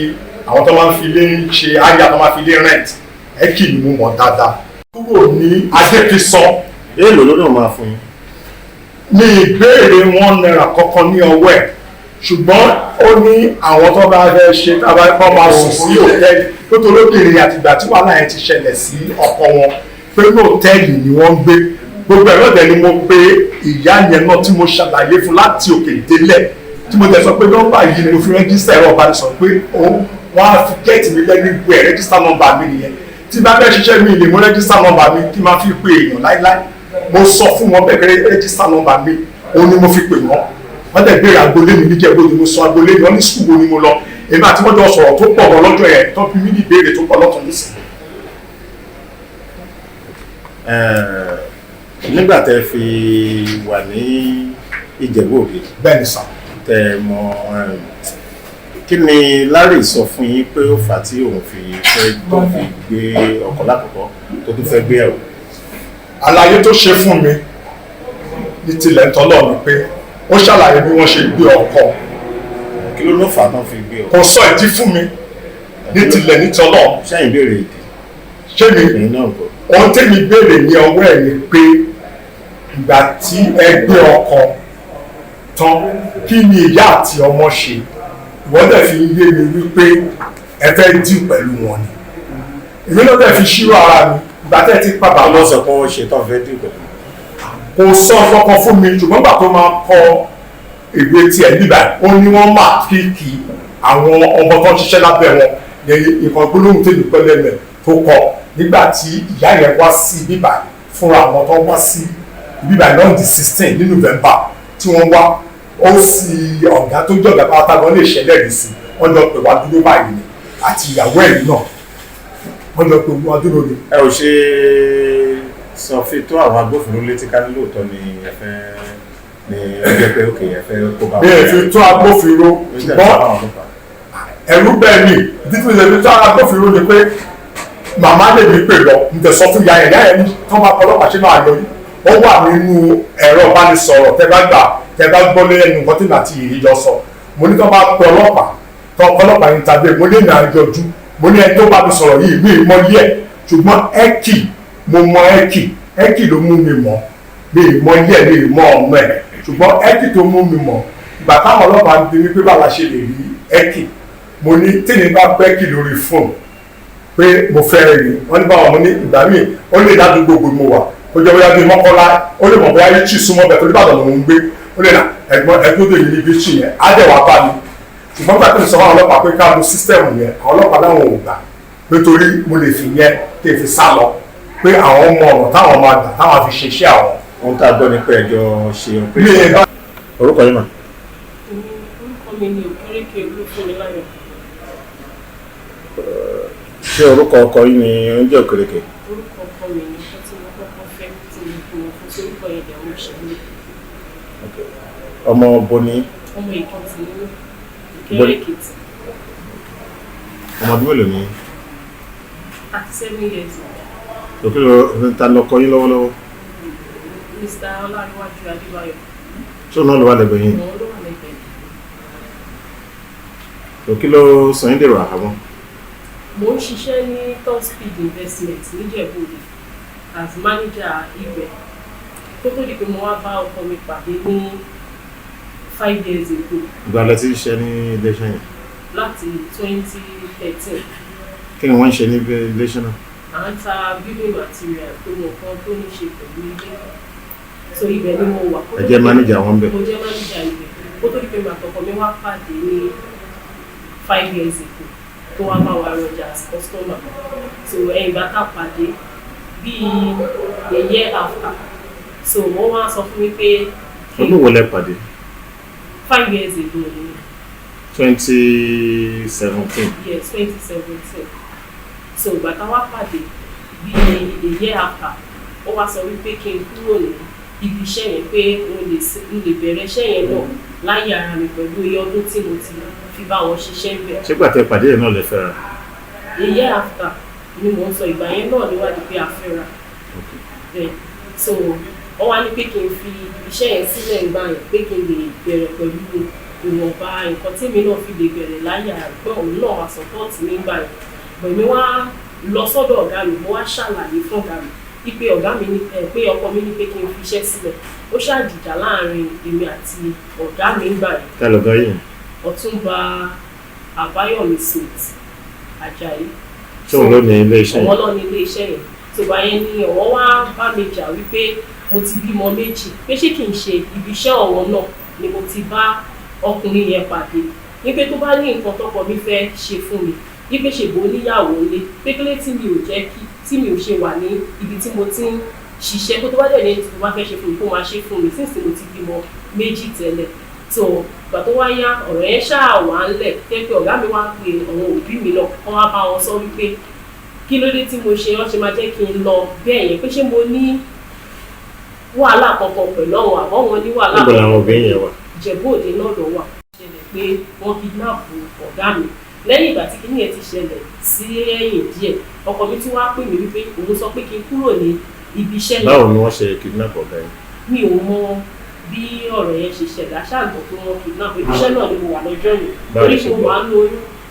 àwọn tó máa ń fi lé ṣe áyà tó máa fi lé rent Ẹ́kì ni mo mọ̀ dáadáa. kúrò ní Adébísán. èèlò ló náà máa fún yín. ní ìbéèrè $1 kọ́kọ́ ní ọwọ́ ẹ̀ ṣùgbọ́n ó ní àwọn tó bá fẹ́ ṣe tábàkọ́ máa sùn sí òtẹ́ẹ̀lì tó tó lóbìnrin àtìgbà tí wàhálà yẹn ti ṣẹlẹ̀ sí ọkọ wọn pé ní òtẹ́ẹ̀lì ni wọ́n ń gbé gbogbo ẹ̀rọ ìdẹ̀ ni mo pe ìyá yẹn náà tí mo ṣàlàyé fún láti òkè délẹ̀ tí mo tẹ̀ sọ pé nọ́mbà yìí ni mo fi rẹ́gísítà ẹ̀rọ ìbánisọ̀rọ̀ pé wọ́n á fi gẹ́ẹ̀tì mi lẹ́ni gbé rẹ́gísítà nọ́mbà mi nìyẹn tí bá fẹ́ ṣiṣẹ́ mi lè mú rẹ́gísítà nọ́mbà mi kí n máa fi pe èèyàn láíláí mo sọ fún wọn bẹ́ẹ̀ rẹ́gísítà nọ́mbà mi òun ni mo fi pè wọ́n wọ́n dẹ̀ béèrè agbolé mi níjẹ́ gbòdì mo sọ agbolé mi wọ́n ní sùkúù wo ni mo lọ èmi àti wọ́n jọ sọ̀rọ̀ tó pọ̀ lọ́jọ́ yẹn tó fi mí ní ìbéèrè tó pọ̀ lọ́tọ̀ nísìnyí. nígbà tẹ́ fi wà ní Ìjẹ̀bú Òde. bẹ́ẹ̀ ni sà. tẹ́ mọ kí ni Larry sọ fún yín pé ó fà á tí òun fi fẹ́ tó fi gbé ọkọ lákòókò tó tún fẹ́ gbé ẹ̀wò. àlàyé tó ṣe fún mi ní tilẹ̀ tọ́lọ̀ ni pé ó ṣàlàyé bí wọ́n ṣe gbé ọkọ. kí ló ló fà á tán fi gbé ọkọ. kò sọ ìdí fún mi ní tilẹ̀ ní tọ́lọ̀. ṣáà ìbéèrè ìdí. ṣé mi ohun tí mi béèrè ní ọwọ́ ẹ̀ ni pé ìgbà tí ẹ gbé ọkọ tán kí ni ìyá àti ọmọ ṣe ìwọ́n dẹ̀ fi yé mi wípé ẹ fẹ́ dì pẹ̀lú wọn ni èmi náà dẹ̀ fi ṣírò ara mi ìgbà tẹ́ ti pa bàbá. ọlọ́sẹ̀ kan ó ṣe tán fẹ́ dì pẹ̀lú. kò sọ kankan fún mi ṣùgbọ́n gbà tó máa kọ ìwé tiẹ̀ níbà ó ní wọ́n máa kíkì àwọn ọmọ tó ń ṣiṣẹ́ lábẹ́ wọn ní nǹkan gbólóhùn tèmi pẹ́lẹ́mẹ̀ tó kọ nígbà tí ìyá yẹn wá sí bíbà fúnra àwọn tó wá sí bíbà náà di 16 ní November tí wọ́n wá ó sì ọ̀gá tó jọ̀gá pátá gan lè ṣẹlẹ̀ rí sí wọ́n jọ pé wá dúró báyìí ni àti ìyàwó ẹ̀ náà wọ́n jọ pé wá dúró ni. ẹ ò ṣe sọ fi tó àwọn agbófinró létí ká ní lóòótọ́ ni ẹ fẹ́ ní ẹgbẹ́ pé òkè ẹ fẹ́ kó bá wọn. bí ẹ fi tó agbófinró ṣùgbọ́n ẹ̀rú bẹ́ẹ̀ ni dídú ìṣẹ́ fi tó agbófinró ni pé màmá lè ní pè lọ ń tẹ̀sọ́ fún ìyá ẹ̀ ní tó máa ọlọ́pàá ṣe máa yọrí ó wà nínú ẹ̀rọ ìbánisọ̀rọ̀ tẹ́ bá gbọ́ lẹ́nu nǹkan tí màtí ìjọ sọ mo ní tó bá pe ọlọ́pàá tó ọlọ́pàá yìí tàbí mo ní ìrìn àjò ojú mo ní ẹni tó bá mi sọ̀rọ̀ yìí mi mọ yẹ ṣùgbọ́n ẹ́kì mo mọ ẹ́kì ló mú mi mọ̀ mi mọ yẹ mi mọ ọmọ ẹ̀ ṣùgbọ́n ẹ́kì tó mú mi mọ̀ ìgbà táwọn ọlọ́pàá ń bi mí pé báwa ṣe lè rí ẹ́kì mo ní tíni bá pẹ́kì lórí fóònù pé mo fẹ́ rí wọ́n ní báwọn mo ní ìgbà míì ó lè dá gbogbo mo wà ó jẹ́ bóyá bíi mọ́kànlá ó lè mọ̀ bóyá yìí tì súnmọ́ bẹ̀ tó nígbàdàn lòún gbé ó lè nà ẹ̀gbọ́n tó yìí níbi tì yẹn á dẹ̀ wá bá mi ṣùgbọ́n gbà tó ń sọ fún àwọn ọlọ́pàá pé ká lo sísítẹ́ẹ̀mù yẹn àwọn ọlọ́pàá láwọn ò gbà nítorí mo lè fi yẹn kí n fi sá lọ pé àwọn ọmọ ọ̀nà táwọn máa gbà táwọn fi ṣe iṣẹ́ àwọn. ohun tá a gbọ́ ni pé ẹjọ́ ṣe operation. orúkọ yìí mà. orúkọ mi ni Òkèrèkè Olúfúnmiláyọ̀. ṣé orúkọ ọkọ yìí ni oúnjẹ Òkèrèkè? orúkọ ọkọ mi ni ọkọ tí mo kọ́kọ́ fẹ́ tí mo fi wọn fún sórúkọ yẹn dẹ̀ wọ́n ṣẹlẹ̀. ọmọ boni. ọmọ Èkìtì ni Ìkẹrẹ Èkìtì. ọmọ ọdún mélòó ni? 37 years. òkè ló ta lọkọ yín lọ́wọ́lọ́wọ́? Mr. Ọláníwájú Adébáyọ̀. ṣé òun náà ló wà lẹ́gbẹ̀ẹ́ yín? òun ló wà lẹ́gbẹ̀ẹ́. òkè ló sọ yín dèrò àhámọ́? mo ń ṣiṣẹ́ ní Top Speed Investment níjẹ̀bú-Òde as manager ibẹ̀ tó tó di pé mo wá bá ọkọ mi pàdé ní 5 years ago. ìgbà lẹ ti ṣiṣẹ́ ní iléeṣẹ́ yẹn? láti 2013. kí ni wọ́n ń ṣe ní iléeṣẹ́ náà? à ń ta building material tó mọ̀ kan tó ní ṣe pẹ̀lú ilé so ibẹ̀ ni mo wà. ẹ jẹ́ manager wọn bẹ̀? mo jẹ́ manager ibẹ̀ kó tó di pé màtọkọ mi wá pàdé ní 5 years ago tó wá máa wà rọjà as customer so ẹ̀yìn bá tá pàdé bíi a year after so wọ́n wá sọ fún mi pé. ọdún wo lẹ pàdé? 5 years ago ni. 2017. yes 2017 so ìgbà tá wá pàdé bíi a year after ó wá sọ wípé kí n kúrò ní ibi iṣẹ́ yẹn pé mo lè bẹ̀rẹ̀ iṣẹ́ yẹn náà láyé ara mi pẹ̀lú iye ọdún tí mo ti fi bá wọn ṣiṣẹ́ bẹ̀. ṣé gbàtẹ́ pàdé yẹn náà lè fẹ́ra? a year after ni mo ń sọ ìgbà yẹn náà níwádìí pé a fẹ́ra. so wọ́n wá ní pé kí n fi iṣẹ́ yẹn sílẹ̀ ń gbà yẹn pé kí n lè bẹ̀rẹ̀ pẹ̀lú ìwọ̀nba nǹkan tí mi náà fi lè bẹ̀rẹ̀ láyé ara pé òun náà wà sọ́pọ́ọ̀tì nígbà yẹn pẹ̀lú wá lọ sọ́dọ̀ ọ̀gá mi mo wá ṣàlàyé fún ọ̀gá mi wípé ọ̀gá mi ní pé ọkọ mi ní pé kí n fi iṣẹ́ sílẹ̀ ó ṣàdìjà láàrin èmi àti ọ̀gá mi ń gbà yẹn. ká lọ́gá yìí? Ọ̀túnba Àbáyọ̀mí Smith Ajayi. ṣé òun ló ní ilé iṣẹ́ yẹn? òun ló ní ilé iṣẹ́ yẹn tó bá yẹn ní ọ̀wọ́ wá bá mi jà wípé mo ti bímọ méjì pé ṣé kì í ṣe ibi iṣẹ́ ọ̀wọ́ náà ni mo ti bá ọkùnrin yẹn pàdé wípé tó bá ní nǹkan tọkọ mi fẹ́ ṣe fún mi wípé ṣègbó níyàwó lé pékélé tí mi ò jẹ́ kí tí mi ò ṣe wà ní ibi tí mo ti ń ṣiṣẹ́ kó tó bá dẹ̀ ní ètò tó bá fẹ́ ṣe fún mi kó máa ṣe fún mi sínsìn mo ti bímọ méjì tẹ́lẹ̀ tó ìgbà tó wá yá ọ̀rọ̀ yẹn ṣáà wà ń lẹ̀ pé ọ̀gá mi wá pe àwọn òbí mi náà wọ́n wá bá wọn sọ wípé kí ló dé tí mo ṣe wọ́n ṣe máa jẹ́ kí n lọ bẹ́ẹ̀ yẹn pé ṣé mo ní wàhálà kankan pẹ̀lú àwọn àbọ̀ wọn ní wàhálà kankan. níbo làwọn obìnrin yẹn wà? Ìjẹ̀bú-Òde náà ló wà. ṣẹlẹ̀ pé wọ́n kidnap ọ̀gá mi lẹ́yìn ìgbà tí kíní yẹn ti ṣẹlẹ̀ sí ẹ̀yìn díẹ̀ ọkọ mi tí wàá pè mí wípé òun sọ pé kí n kúrò ní ibi iṣẹ́ yẹn. báwo ni wọ́n ṣe kidnap ọ̀gá yẹn? mi ò mọ bí ọ̀rọ̀ yẹn ṣe ṣẹlẹ̀ aṣáàgbọ̀ pé wọ́n kidnap ibi iṣẹ́ náà ni mo wà lọ́jọ́ yẹn torí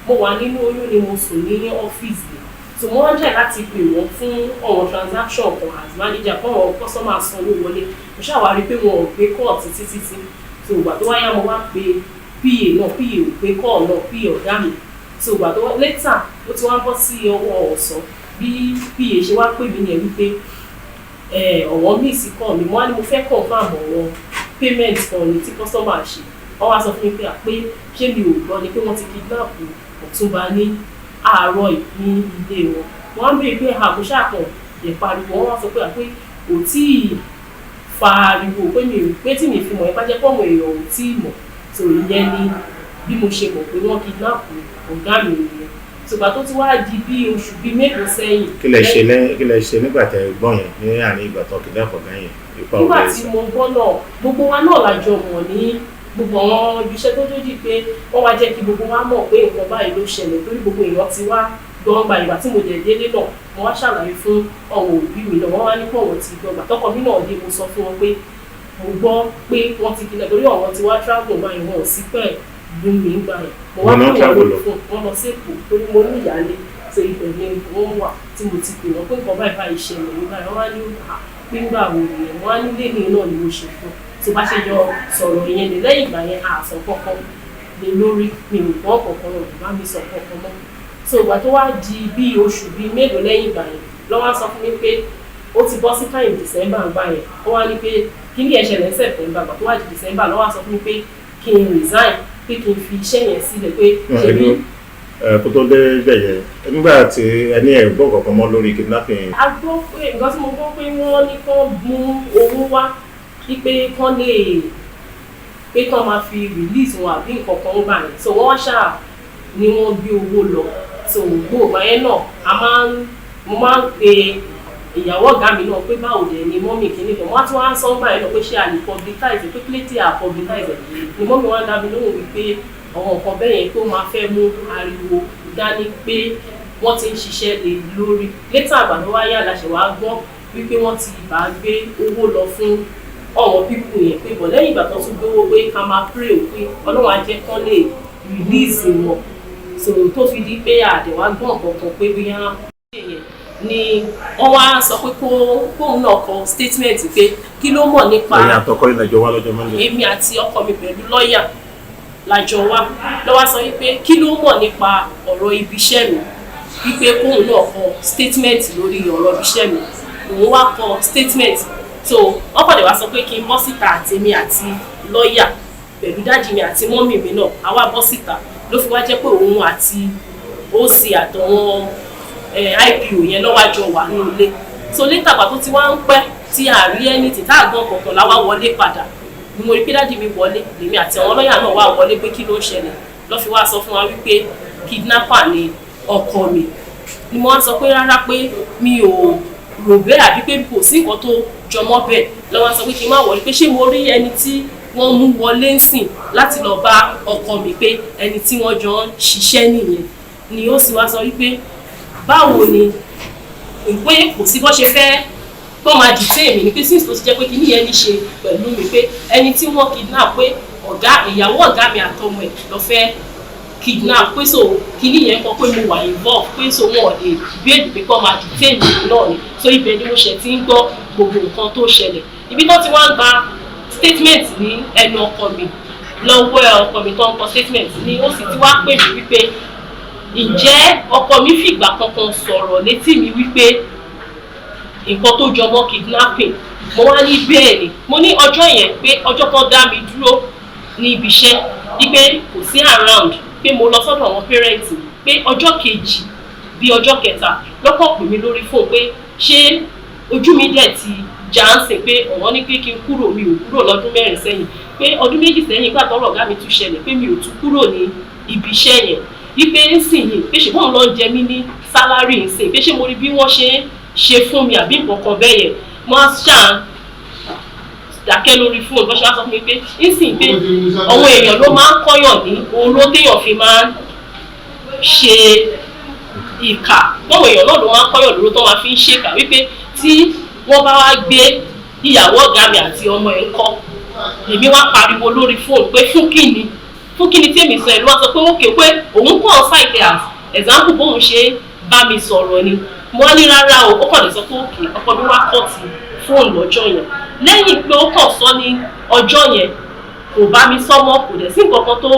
mo wà nínú oyún ni mo sùn ní ọ́fíìsì so mo wọ́n jẹ́ láti pè wọ́n fún ọ̀wọ́n transaction kan as manager fún àwọn customer sanwó wọlé mo ṣàwárí pé wọn ò gbé call títí so ìgbà tó wáyá mo wá pe PA náà PA ò gbé call náà PA ọ̀gá mi so ìgbà tó later ó ti wá bọ́ sí ọwọ́ ọ̀sán bí PA ṣe wá pè mí yẹn wípé ọ̀wọ́n miss call mi mo wá ní mo fẹ́ confirm ọ̀wọ́n payment kan ní tí customer ṣe wọ́n wá sọ fún mi pé ṣé mi ò gbọ́ ni pé wọ́n ti kidnap Ọ̀túnba ní àárọ̀ ní ilé wọn wọ́n ń béèrè pé àmúṣàkàn ìpariwo wọ́n wá sọ pé kò tí ì fa ariwo pé tí mi fi mọ̀ ẹ́ bá jẹ́ pé àwọn èèyàn ò tí ì mọ̀ so ìyẹn ni bí mo ṣe mọ̀ pé wọ́n kidnap ọ̀gá mi nìyẹn ṣùgbọ́n tó ti wá di bí oṣù bíi mélòó sẹ́yìn. kí lẹ ṣe nígbà tẹ gbọ́n yẹn ní àárín ìgbà tó kidnap ọ̀gá yẹn. nígbà tí mo gbọ́ náà gbogbo wa náà lájọ mọ̀ ní gbogbo àwọn ibiṣẹ́ tó dójì pé wọ́n wá jẹ́ kí gbogbo wa mọ̀ pé nǹkan báyìí ló ṣẹlẹ̀ torí gbogbo èèyàn ti wá gbọ́ngbà ìgbà tí mo dẹ̀ délé náà mo wá ṣàlàyé fún àwọn òbí mi náà wọ́n wá ní pé àwọn ti gbọ́ngbà tọkọ mi náà dé mo sọ fún wọn pé mo gbọ́ pé wọ́n ti kílẹ̀ torí àwọn ti wá travel báyìí wọn ò sí pẹ́ẹ́ dùn mí gbà yẹn mo wá pè wọ́n lórí fún wọn lọ sí Èkó torí mo ní ìyáálé ṣe ibẹ̀ ni wọ́n wà tí mo ti pè wọ́n pé nǹkan báyìí báyìí ṣẹlẹ̀ nígbà yẹn wọ́n wá ní pé ńgbà wo nìyẹn wọ́n á nílé ní náà ni mo ṣe fún tó bá ṣe jọ sọ̀rọ̀ yẹn ní lẹ́yìn ìgbà yẹn àṣọ kọ̀ọ̀kan lè lórí mi ò gbọ́ kọ̀ọ̀kan náà kò bá mi sọ kọ̀ọ̀kan mọ́ so ìgbà tó wá di bí oṣù bíi mélòó lẹ́yìn ìgbà yẹn lọ́wọ́ sọ fún mi pé ó ti bọ́ sí káyìn December gbà yẹn ó wá ní pé kí ni ẹ̀ṣẹ̀lẹ̀ ń September àgbà tó wá di December lọ́wọ́ sọ fún mi pé kí n resign pé kí n fi iṣẹ́ yẹn sílẹ̀ pé ṣe bí. kó tó dé bẹ̀yẹ nígbà tí ẹni ẹ̀ gbọ́ kankan mọ́ lórí kidnapping. a gbọ́ pé nǹkan tí mo gbọ́ pé wọ́n ní kán mú owó wá wípé kán lè pé kán máa fi release wọn àbí nǹkan kan gbà yẹn so wọ́n ṣáà ni wọ́n gbé owó lọ so gbogbo yẹn náà mo máa ń pe ìyàwó ọ̀gá mi náà pé báwo dẹ̀ ni mọ́mì kìíní kan wọ́n á tún wá ń sọ ọ́gbà yẹn náà pé ṣé a lè publicize pé kílẹ̀tì à publicize ni mọ́mì wọn dá mi lóhùn wípé àwọn nǹkan bẹ́ẹ̀ yẹn pé ó máa fẹ́ mú ariwo dání pé wọ́n ti ń ṣiṣẹ́ lé lórí létà àgbà tó wáyé àlàṣẹ wàá gbọ́ wípé wọ́n ti bá gbé owó lọ fún ọ̀wọ́n pípù yẹn pé bọ̀ lẹ́yìn ìgbà tó tún gbówó pé ká máa pray pé Ọlọ́run á jẹ́ kán lè release wọn sọ̀rọ̀ tó fi di pé àdẹ̀wà gbọ́n kankan pé bóyá ni wọ́n wá sọ pé kóun náà kọ statement pé kí ló mọ̀ nípa ẹ̀yin àtọkọ ìlàjọ wa lọ́jọ́ mọ́lẹ̀. èmi àti ọkọ mi pẹ̀lú lọ́ọ̀yà lájọ wa lọ́wọ́ sọ wípé kí ló mọ̀ nípa ọ̀rọ̀ ibi iṣẹ́ mi wípé kóun náà kọ statement lórí ọ̀rọ̀ ibi iṣẹ́ mi òun wá kọ statement so ọkọ dẹ̀ wá sọ pé kí n bọ́ síta àtèmi àti lọ́ọ̀yà pẹ̀lú dájì mi àti mọ́mì mi náà àwa bọ́ síta ló fi wá jẹ́ pé òun àti OC àtọ̀wọ́n IPO yẹn lọ́wájọ wà ní ilé so létà àgbà tó ti wá ń pẹ́ tí a rí ẹni tí tá àgbọn kọ̀ọ̀kan láwá wọlé padà ni mo rí pé dájú mi wọlé lèmi àti àwọn lọ́ọ̀yà náà wá wọlé pé kí ló ń ṣẹlẹ̀ lọ́ fi wá sọ fún wa wípé kidnapper ni ọkọ mi ni mo wá sọ pé rárá pé mi ò rò bẹ́ẹ̀ àbí pé kò sí nǹkan tó jọmọ́ bẹ́ẹ̀ lọ́wọ́ sọ pé kí n má wọlé pé ṣé mo rí ẹni tí wọ́n mú wọlé ń sìn láti lọ bá ọkọ mi pé ẹni tí wọ́n jọ ń ṣiṣẹ́ nìyẹn ni ó sì wá sọ wípé báwo ni ìpé kò sí bó ṣe fẹ́ gbọ́n máa detain mi ni pé since tó ti jẹ́ pé kí ní ẹni ṣe pẹ̀lú mi pé ẹni tí wọ́n kidnap pé ìyàwó ọ̀gá mi àtọmọ ẹ̀ lọ fẹ́ kidnap pé so kí ní yẹn kọ́ pé mo wà involve pé so wọn ò lè béèdì pé kọ́ máa detain mi náà ni so ibẹ̀ ni mo ṣe ti ń gbọ́ gbogbo nǹkan tó ṣẹlẹ̀ ibi tó ti wá ń gba statement ní ẹnu ọkọ mi lọ́wọ́ ọkọ mi tó ń kọ statement ni ó sì ti wá pè mí wípé ǹjẹ́ ọkọ mi fìgbà kankan sọ̀rọ̀ létí mi wípé nǹkan tó jọmọ́ kidnapping mo wá ní bẹ́ẹ̀ ni mo ní ọjọ́ yẹn pé ọjọ́ kan dá mi dúró ní ibi iṣẹ́ wípé kò sí around pé mo lọ sọ́dọ̀ àwọn parents pé ọjọ́ kejì bí ọjọ́ kẹta lọ́kọ̀ pè mí lórí fóònù pé ṣé ojú mi dẹ̀ ti jansen pé ọ̀wọ́n ní pé kí n kúrò mi ò kúrò lọ́dún mẹ́rin sẹ́yìn pé ọdún méjì sẹ́yìn ìgbà tọ́rọ̀ ọ̀gá mi tún ṣẹlẹ̀ pé mi ò tún kúrò ní ibi iṣẹ́ yẹn wípé ń sìn yìí pé ṣùgbọ́n lọ jẹ mí ní sálárì ń sìn pé ṣé mo rí bí wọ́n ṣe ń ṣe fún mi àbí nǹkan kan bẹ́ẹ̀ yẹn mo á ṣàn dákẹ́ lórí fóònù bó ṣe wá sọ fún mi pé ń sìn pé àwọn èèyàn ló máa ń kọ́yàn ní oró téèyàn fi máa ń ṣe ìkà báwọn èèyàn náà ló máa ń kọ́yàn lóró tó máa fi ń ṣèkà wípé tí wọ́n bá wá gbé ìyàwó ọ̀gá mi àti ọmọ ẹ̀ ń kọ́ èmi wá pariwo lórí fóònù pé fún kíni tí èmi sọ ẹ̀ ló wá sọ pé ókè pé òun kàn ṣàìtẹ́ as example bóun ṣe bá mi sọ̀rọ̀ ni mo ní rárá o ó kàn lè sọ pé òkè ọkọ mi wá kọ́ ti fóònù lọ́jọ́ yẹn lẹ́yìn pé ó kàn sọ ní ọjọ́ yẹn kò bá mi sọ mọ́ kò dẹ̀ sí nǹkan kan tó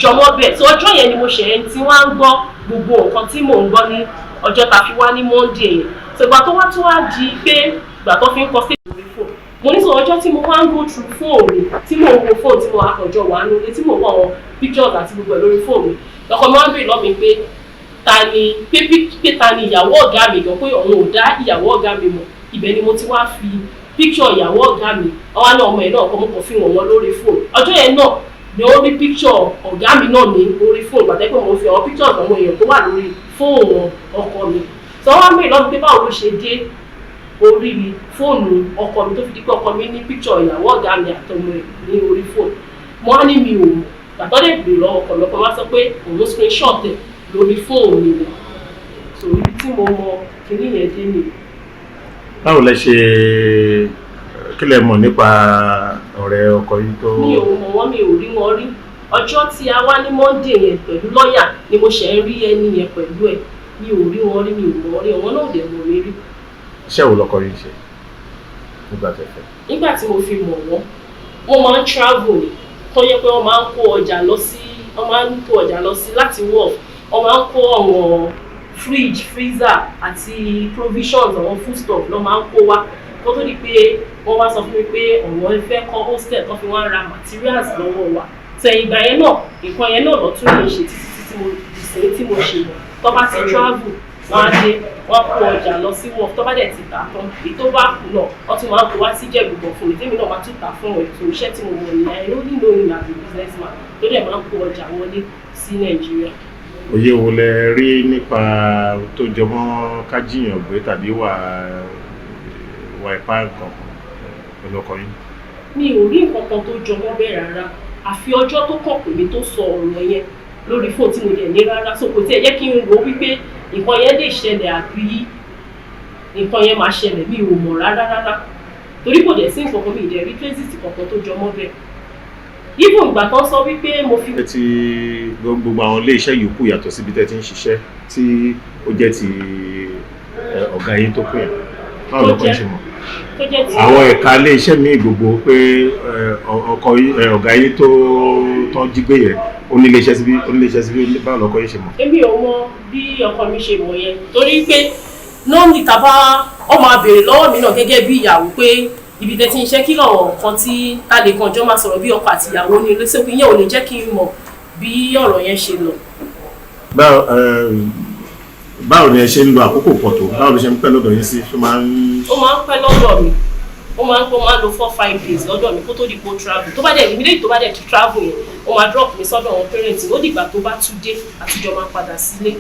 jọmọ́ bẹ́ẹ̀ tó ọjọ́ yẹn ni mo ṣẹ̀ tí wọ́n á ń gbọ́ gbogbo nǹkan tí mò ń gbọ́ ní ọjọ́ ta fi wá ní Monday yẹn ṣùgbọ́n tó wá tó wá di pé ìgbà tó fi ń kọ sí ìlú fò mo ní sọ ọjọ́ tí mo wá ń go through fóònù tí mo ń wo fóònù tí mo àkànjọ wà nílé tí mo wọ àwọn pictures àti gbogbo ẹ̀ lórí fóònù ọkọ mi wá ń bèèrè lọ́mi pé ta ni ìyàwó ọ̀gá mi gan pé òun ò dá ìyàwó ọ̀gá mi mọ̀ ibẹ̀ ni mo ti wá fi picture ìyàwó ọ̀gá mi ọwọ́ ní ọmọ ẹ̀ náà kọ́ mọ́ kàn fi wọ̀n wọn lórí fóònù ọjọ́ yẹn náà ni ó rí picture ọ̀gá mi náà ní orí fóònù gbàtẹ́ pé mo fi àwọn picture àwọn èèyàn tó wà lórí fóònù ọkọ mi sọ wá mí lọ́dún pé báwo ló ṣe dé orí fóònù ọkọ mi tó fi di pé ọkọ mi ní picture ìyàwó ọ̀gá mi àtọmọ ẹ̀ ní orí fóònù mo á ní mi ò mọ̀ gbàtọ́ lè bèrè lọ́wọ́ ọkọ mi ọkọ mi wá sọ pé òun screenshot ẹ̀ lórí fóònù mi ni so ibi tí mo mọ kíní yẹn dé nìyí. Báwo lẹ ṣe kí lẹ mọ̀ nípa ọ̀rẹ́ ọkọ yìí tó. mi ò mọ̀ wọ́n mi ò rí wọn rí ọjọ́ tí a wá ní Monday yẹn pẹ̀lú lọ́ọ̀yà ni mo ṣẹ̀ ń rí ẹni yẹn pẹ̀lú ẹ̀ mi ò rí wọn rí mi ò mọ̀ rí wọn náà dẹ̀ mọ̀ mi rí. Iṣẹ́ wo lọkọ yìí ṣe nígbà tẹ̀fẹ̀? nígbà tí mo fi mọ̀ wọ́n máa ń travel ni tó yẹ pé wọ́n máa ń kó ọjà lọ sí láti wọ̀ wọ́n máa ń kó àwọn fridge freezer àti provisions àwọn foodstuff ló máa ń kó wá kó tó di pé wọ́n wá sọ fún mi pé ọ̀wọ́n fẹ́ kọ́ hostel tó fi wọ́n ra materials lọ́wọ́ wa tẹ̀yìn ìgbà yẹn náà nǹkan yẹn náà lọ́tún lè ṣe títí tí mo ṣe mọ̀ tó bá ti travel wọ́n á dé wọ́n kó ọjà lọ sí wọ́n tó bá dẹ̀ ti tà tán èyí tó bá kù náà wọ́n tún máa ń kó wá sí Ìjẹ̀bú-Ìgbò fún mi tèmi náà máa tún tà fún ètò iṣẹ́ tí mo mọ̀ nìyẹn ló nílò ìlànà businessman tó dẹ̀ máa ń kó ọjà wọlé sí Nàìjíríà. Òye wo lẹ rí nípa tó jọmọ́ kájíyàn gbé tàbí wà ipá nǹkan pẹ̀lú ọkọ yín? Mi ò rí nǹkan kan tó jọmọ́ bẹ́ẹ̀ rárá àfi ọjọ́ tó kàn pè mí tó sọ ọ̀rọ̀ yẹn lórí fóònù tí mo dẹ̀ ní rárá so kò tí ẹ jẹ́ kí n rò wípé nǹkan yẹn lè ṣẹlẹ̀ àbí nǹkan yẹn máa ṣẹlẹ̀ mi ò mọ̀ rárá torí kò dẹ̀ sí nǹkan kan mi ì dẹ̀ rí traces kankan tó jọmọ́ bẹ́ẹ̀. Ibo ìgbà kan sọ wípé mo fi. ẹ ti gbogbo àwọn ilé iṣẹ́ yòókù yàtọ̀ síbi tẹ́ ti ń ṣiṣẹ́ tí ó jẹ́ ti ọ̀gá yín tó pè é báwo lọ́kọ́ ṣe mọ̀? Àwọn ẹ̀ka ilé iṣẹ́ míì gbogbo pé ọ̀gá yín tó tán jí gbé yẹn ó ní ilé iṣẹ́ síbí báwo lọ́kọ́ yín ṣe mọ̀? Èmi ò mọ bí ọkọ mi ṣe mọ̀ yẹn torí pé nọ́ọ̀mì tàbá ọmọ àbèrè lọ́wọ́ mi náà gẹ́gẹ́ bí ìyàwó pé ibi tẹ́ ti ń ṣe kí lọ́wọ́ nǹkan tí ta lè kàn jọ máa sọ̀rọ̀ bí ọkọ àti ìyàwó ní ilé sókè yẹn ò lè jẹ́ kí n mọ̀ bí ọ̀rọ̀ yẹn ṣe lọ. Báwo ni ẹ ṣe ń lo àkókò pọ̀ tó? Báwo ló ṣe ń pẹ́ lọ́dọ̀ yín sí? Ó máa ń pẹ́ lọ́dọ̀ mi ó máa ń lo 4-5 days lọ́dọ̀ mi kó tó di kó travel tó bá dẹ̀ immediately tó bá dẹ̀ ti travel yẹn ó máa drop mi sọ́dọ̀ àwọn parents ó dìgbà tó bá tún dé àtijọ́ máa padà sílé.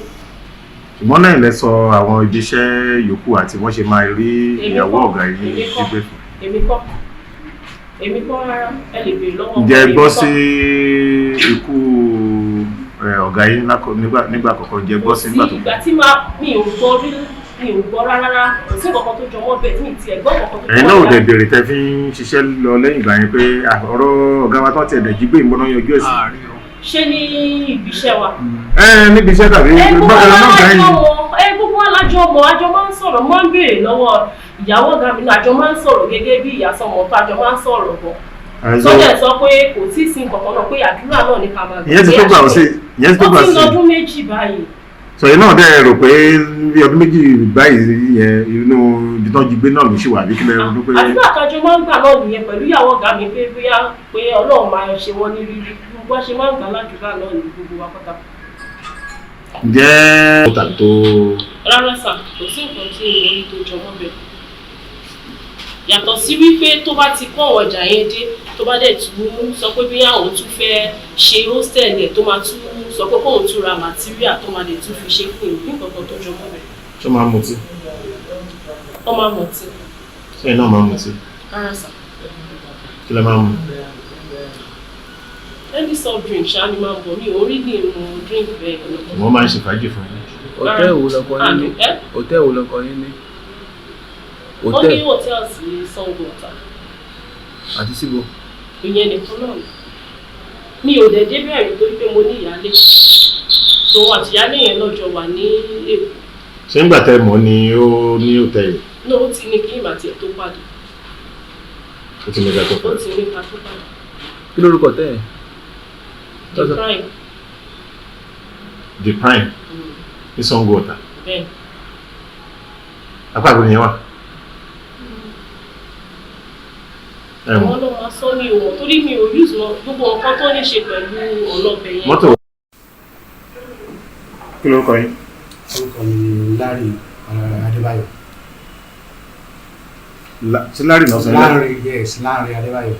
Ṣùgbọ́n náà lẹ sọ àwọn ibi iṣẹ́ yòókù àti wọ́n ṣe máa rí ìyàwó ọ̀gá yìí gbígbé fún. Èmi kọ́ rárá ẹ lè béèrè lọ́wọ́. Ǹjẹ́ gbọ́ sí ikú ọ̀gá yìí nígbà àkọ́kọ́ jẹ́ gbọ́ sí nígbà tó kù? Ìgbà tí mi ò gbọ́ rárá kò sí nǹkan tó jọ mọ́ bẹ́ẹ̀ tí mi ti ẹ̀gbọ́n kankan tó jọ mọ́ bẹ́ẹ̀. Ẹ̀yin náà ò dẹ̀ béèrè tẹ́ fi ń ṣiṣẹ́ lọ lẹ́yìn ìgbà yẹn pé ọ̀rọ̀ ọ̀gá wa tó ti ẹ̀dẹ̀ jí gbé ìmọ̀nà yanjú ẹ̀ sí. Ṣé ní ibi iṣẹ́ wa? Níbi iṣẹ́ tàbí gbogbo alájọ ọmọ àjọ máa ń sọ̀rọ̀ máa ń béèrè lọ́wọ́ ìyàwó ọ̀gá mi náà àjọ máa ń sọ̀rọ̀ gẹ́gẹ́ bí ìyá sọmọ tó àjọ máa ń sọ̀rọ̀ bọ̀. Sọ́jà sọ pé kò tí ì sí nǹkan kan náà pé àdúrà náà ní ká máa gbé. Ìyẹn ti tó gbà ó sí. Ó ti ń lọ́dún méjì báyìí. Sọ̀yìn náà dẹ́ rò pé bí ọdún méjì báyìí yẹn inú ibi tó jí gbé náà ló ṣì wà bí kílẹ̀ ọdún pé. Àdúrà kájọ máa ń gbà náà nìyẹn pẹ̀lú ìyàwó ọ̀gá mi pé bóyá pé Ọlọ́run máa ṣe wọ́n ní rírí gbogbo ṣe máa ń gbà ládùúgbà náà ní gbogbo wa pátá. Ǹjẹ́ ó tàbí tó. Rárá sà kò sí nǹkan tí mo rí tó jọmọ́ bẹ́ẹ̀. Yàtọ̀ sí wípé tó bá ti kó àwọn ọjà yẹn dé tó bá dẹ̀ tún sọ pé bí àwọn tún fẹ́ ṣe hostel ẹ̀ tó máa tún sọ pé kóun tún ra material tó máa dẹ̀ tún fi ṣe fún ìlú nǹkan kan tó jọmọ́ bẹ́ẹ̀. Ṣé máa ń mutí? Ó máa ń mutí. Ṣé iná máa ń mutí? Rárá sà. Kí lẹ máa ń mu? Any soft drink ṣáá ni máa ń bọ̀ mi ò rí ní mu drink bẹ́ẹ̀. Wọ́n máa ń ṣe fàájì fún yín. Hòtẹ́ẹ̀lì wo lọkọ yín ní? Hòtẹ́ẹ̀lì wo lọkọ yín ní? Wọ́n ní hòtẹ́ẹ̀lì sí Sango Ọ̀tà. Àti síbo? Ìyẹn nìkan náà mi ò dẹ̀ dé bẹ̀rẹ̀ torí pé mo ní ìyálé tòun àti ìyálé yẹn lọ́jọ́ wà ní Èkó. Ṣé ń gbà tẹ́ mọ̀ ni ó ní hòtẹ́ẹ̀lì? Náà ó ti ní kí ìmọ̀ àti ẹ̀ tó pàdé. Ó ti ní ká tó pàdé. Ó ti ní ká tó pàdé. Kí lórúkọ tẹ́ ẹ̀? The Prime. The Prime ní Sango Ọ̀tà. Bẹ́ẹ̀ni. Apá àgbẹ̀ yẹn wà. Àwọn ló máa sọ ní ìwọ̀n torí mi ò use lọ gbogbo nǹkan tó ní ṣe pẹ̀lú ọlọ́bẹ̀ yẹn. Mọ́tò. Kí lórúkọ yín? Orúkọ mi Larry Adébáyọ̀. ṣé Larry náà sọ yín? Larry, yes, Larry Adébáyọ̀.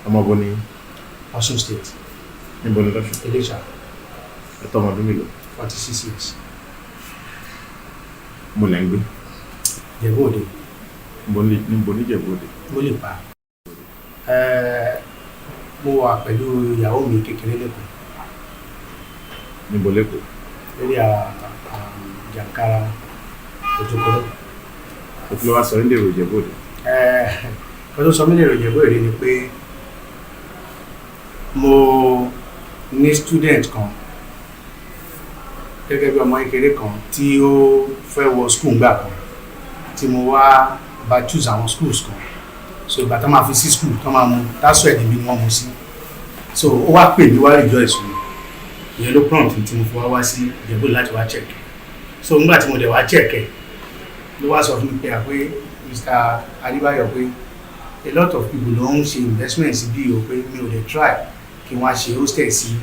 Ọmọ bo ni? Ọ̀ṣun State. Níbo ni lọ́sùn? Iléṣà. Ẹ̀tọ́ ọmọ ọdún mélòó? 46 years. Mo lẹ́ ń gbé. Ìjẹ̀bú Òde. Níbo ní Ìjẹ̀bú Òde? Mo lè pa. Mo wà pẹ̀lú ìyàwó mi kékeré lẹ́kọ̀ọ́. Níbo lẹ́kọ̀ọ́? Lórí Jàǹkárá Òjòkòrò. Òkú ló wá sọ nílé ìròyìn Ìjẹ̀bú Òde. Ọdún sọ mílẹ̀ Ìjẹ̀bú Òde ni pé mo ní student kan gẹ́gẹ́ bí ọmọ kékeré kan tí ó fẹ́ wọ school gbà kan tí mo wá bá choose àwọn schools kan, so ìgbà tó máa fi sí school tó máa mú that's where ni wọ́n mú sí, so ó wá pè mí wá rejoice mi, ìyẹn ló prompt tí mo fi wá sí Ìjẹ̀bú Òde láti wá check, so nígbà tí mo dẹ̀ wá check ẹ̀ ló wá sọ fún mi pé àpé Mr. Adébáyọ̀ pé a lot of people ló ń ṣe investment sí bí o pé mi ò lè try kí wọ́n á ṣe hostel sí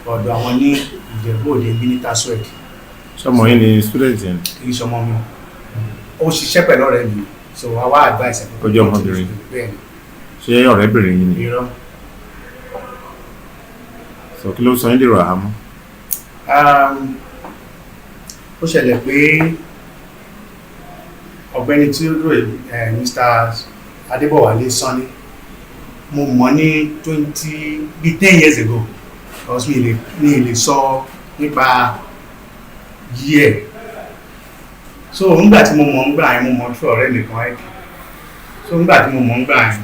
ọ̀dọ̀ àwọn ní Ìjẹ̀bú Òde bí ní taswed. Sọmọ yín ni student yẹn? Kì í ṣọmọ mi, ó ṣiṣẹ́ pẹ̀lú ọ̀rẹ́ mi, so wá wá advice ẹ̀. Ó jẹ́ ọmọbìnrin? Bẹ́ẹ̀ni. Ṣé ọ̀rẹ́bìnrin yín ni? Irọ́. Sọ kí ló sọ yín dèrò àhámọ́? Ó ṣẹlẹ̀ pé ọ̀gbẹ́ni tí ó dúró Mr. Adébọ̀wálé Sanni, mo mọ̀ ní 10 years ago, because mi lè sọ nípa year, so nígbà tí mo mọ̀ ń gbà yẹn mo mọ̀ fún ọ̀rẹ́ mi kan ẹ̀, so nígbà tí mo mọ̀ ń gbà yẹn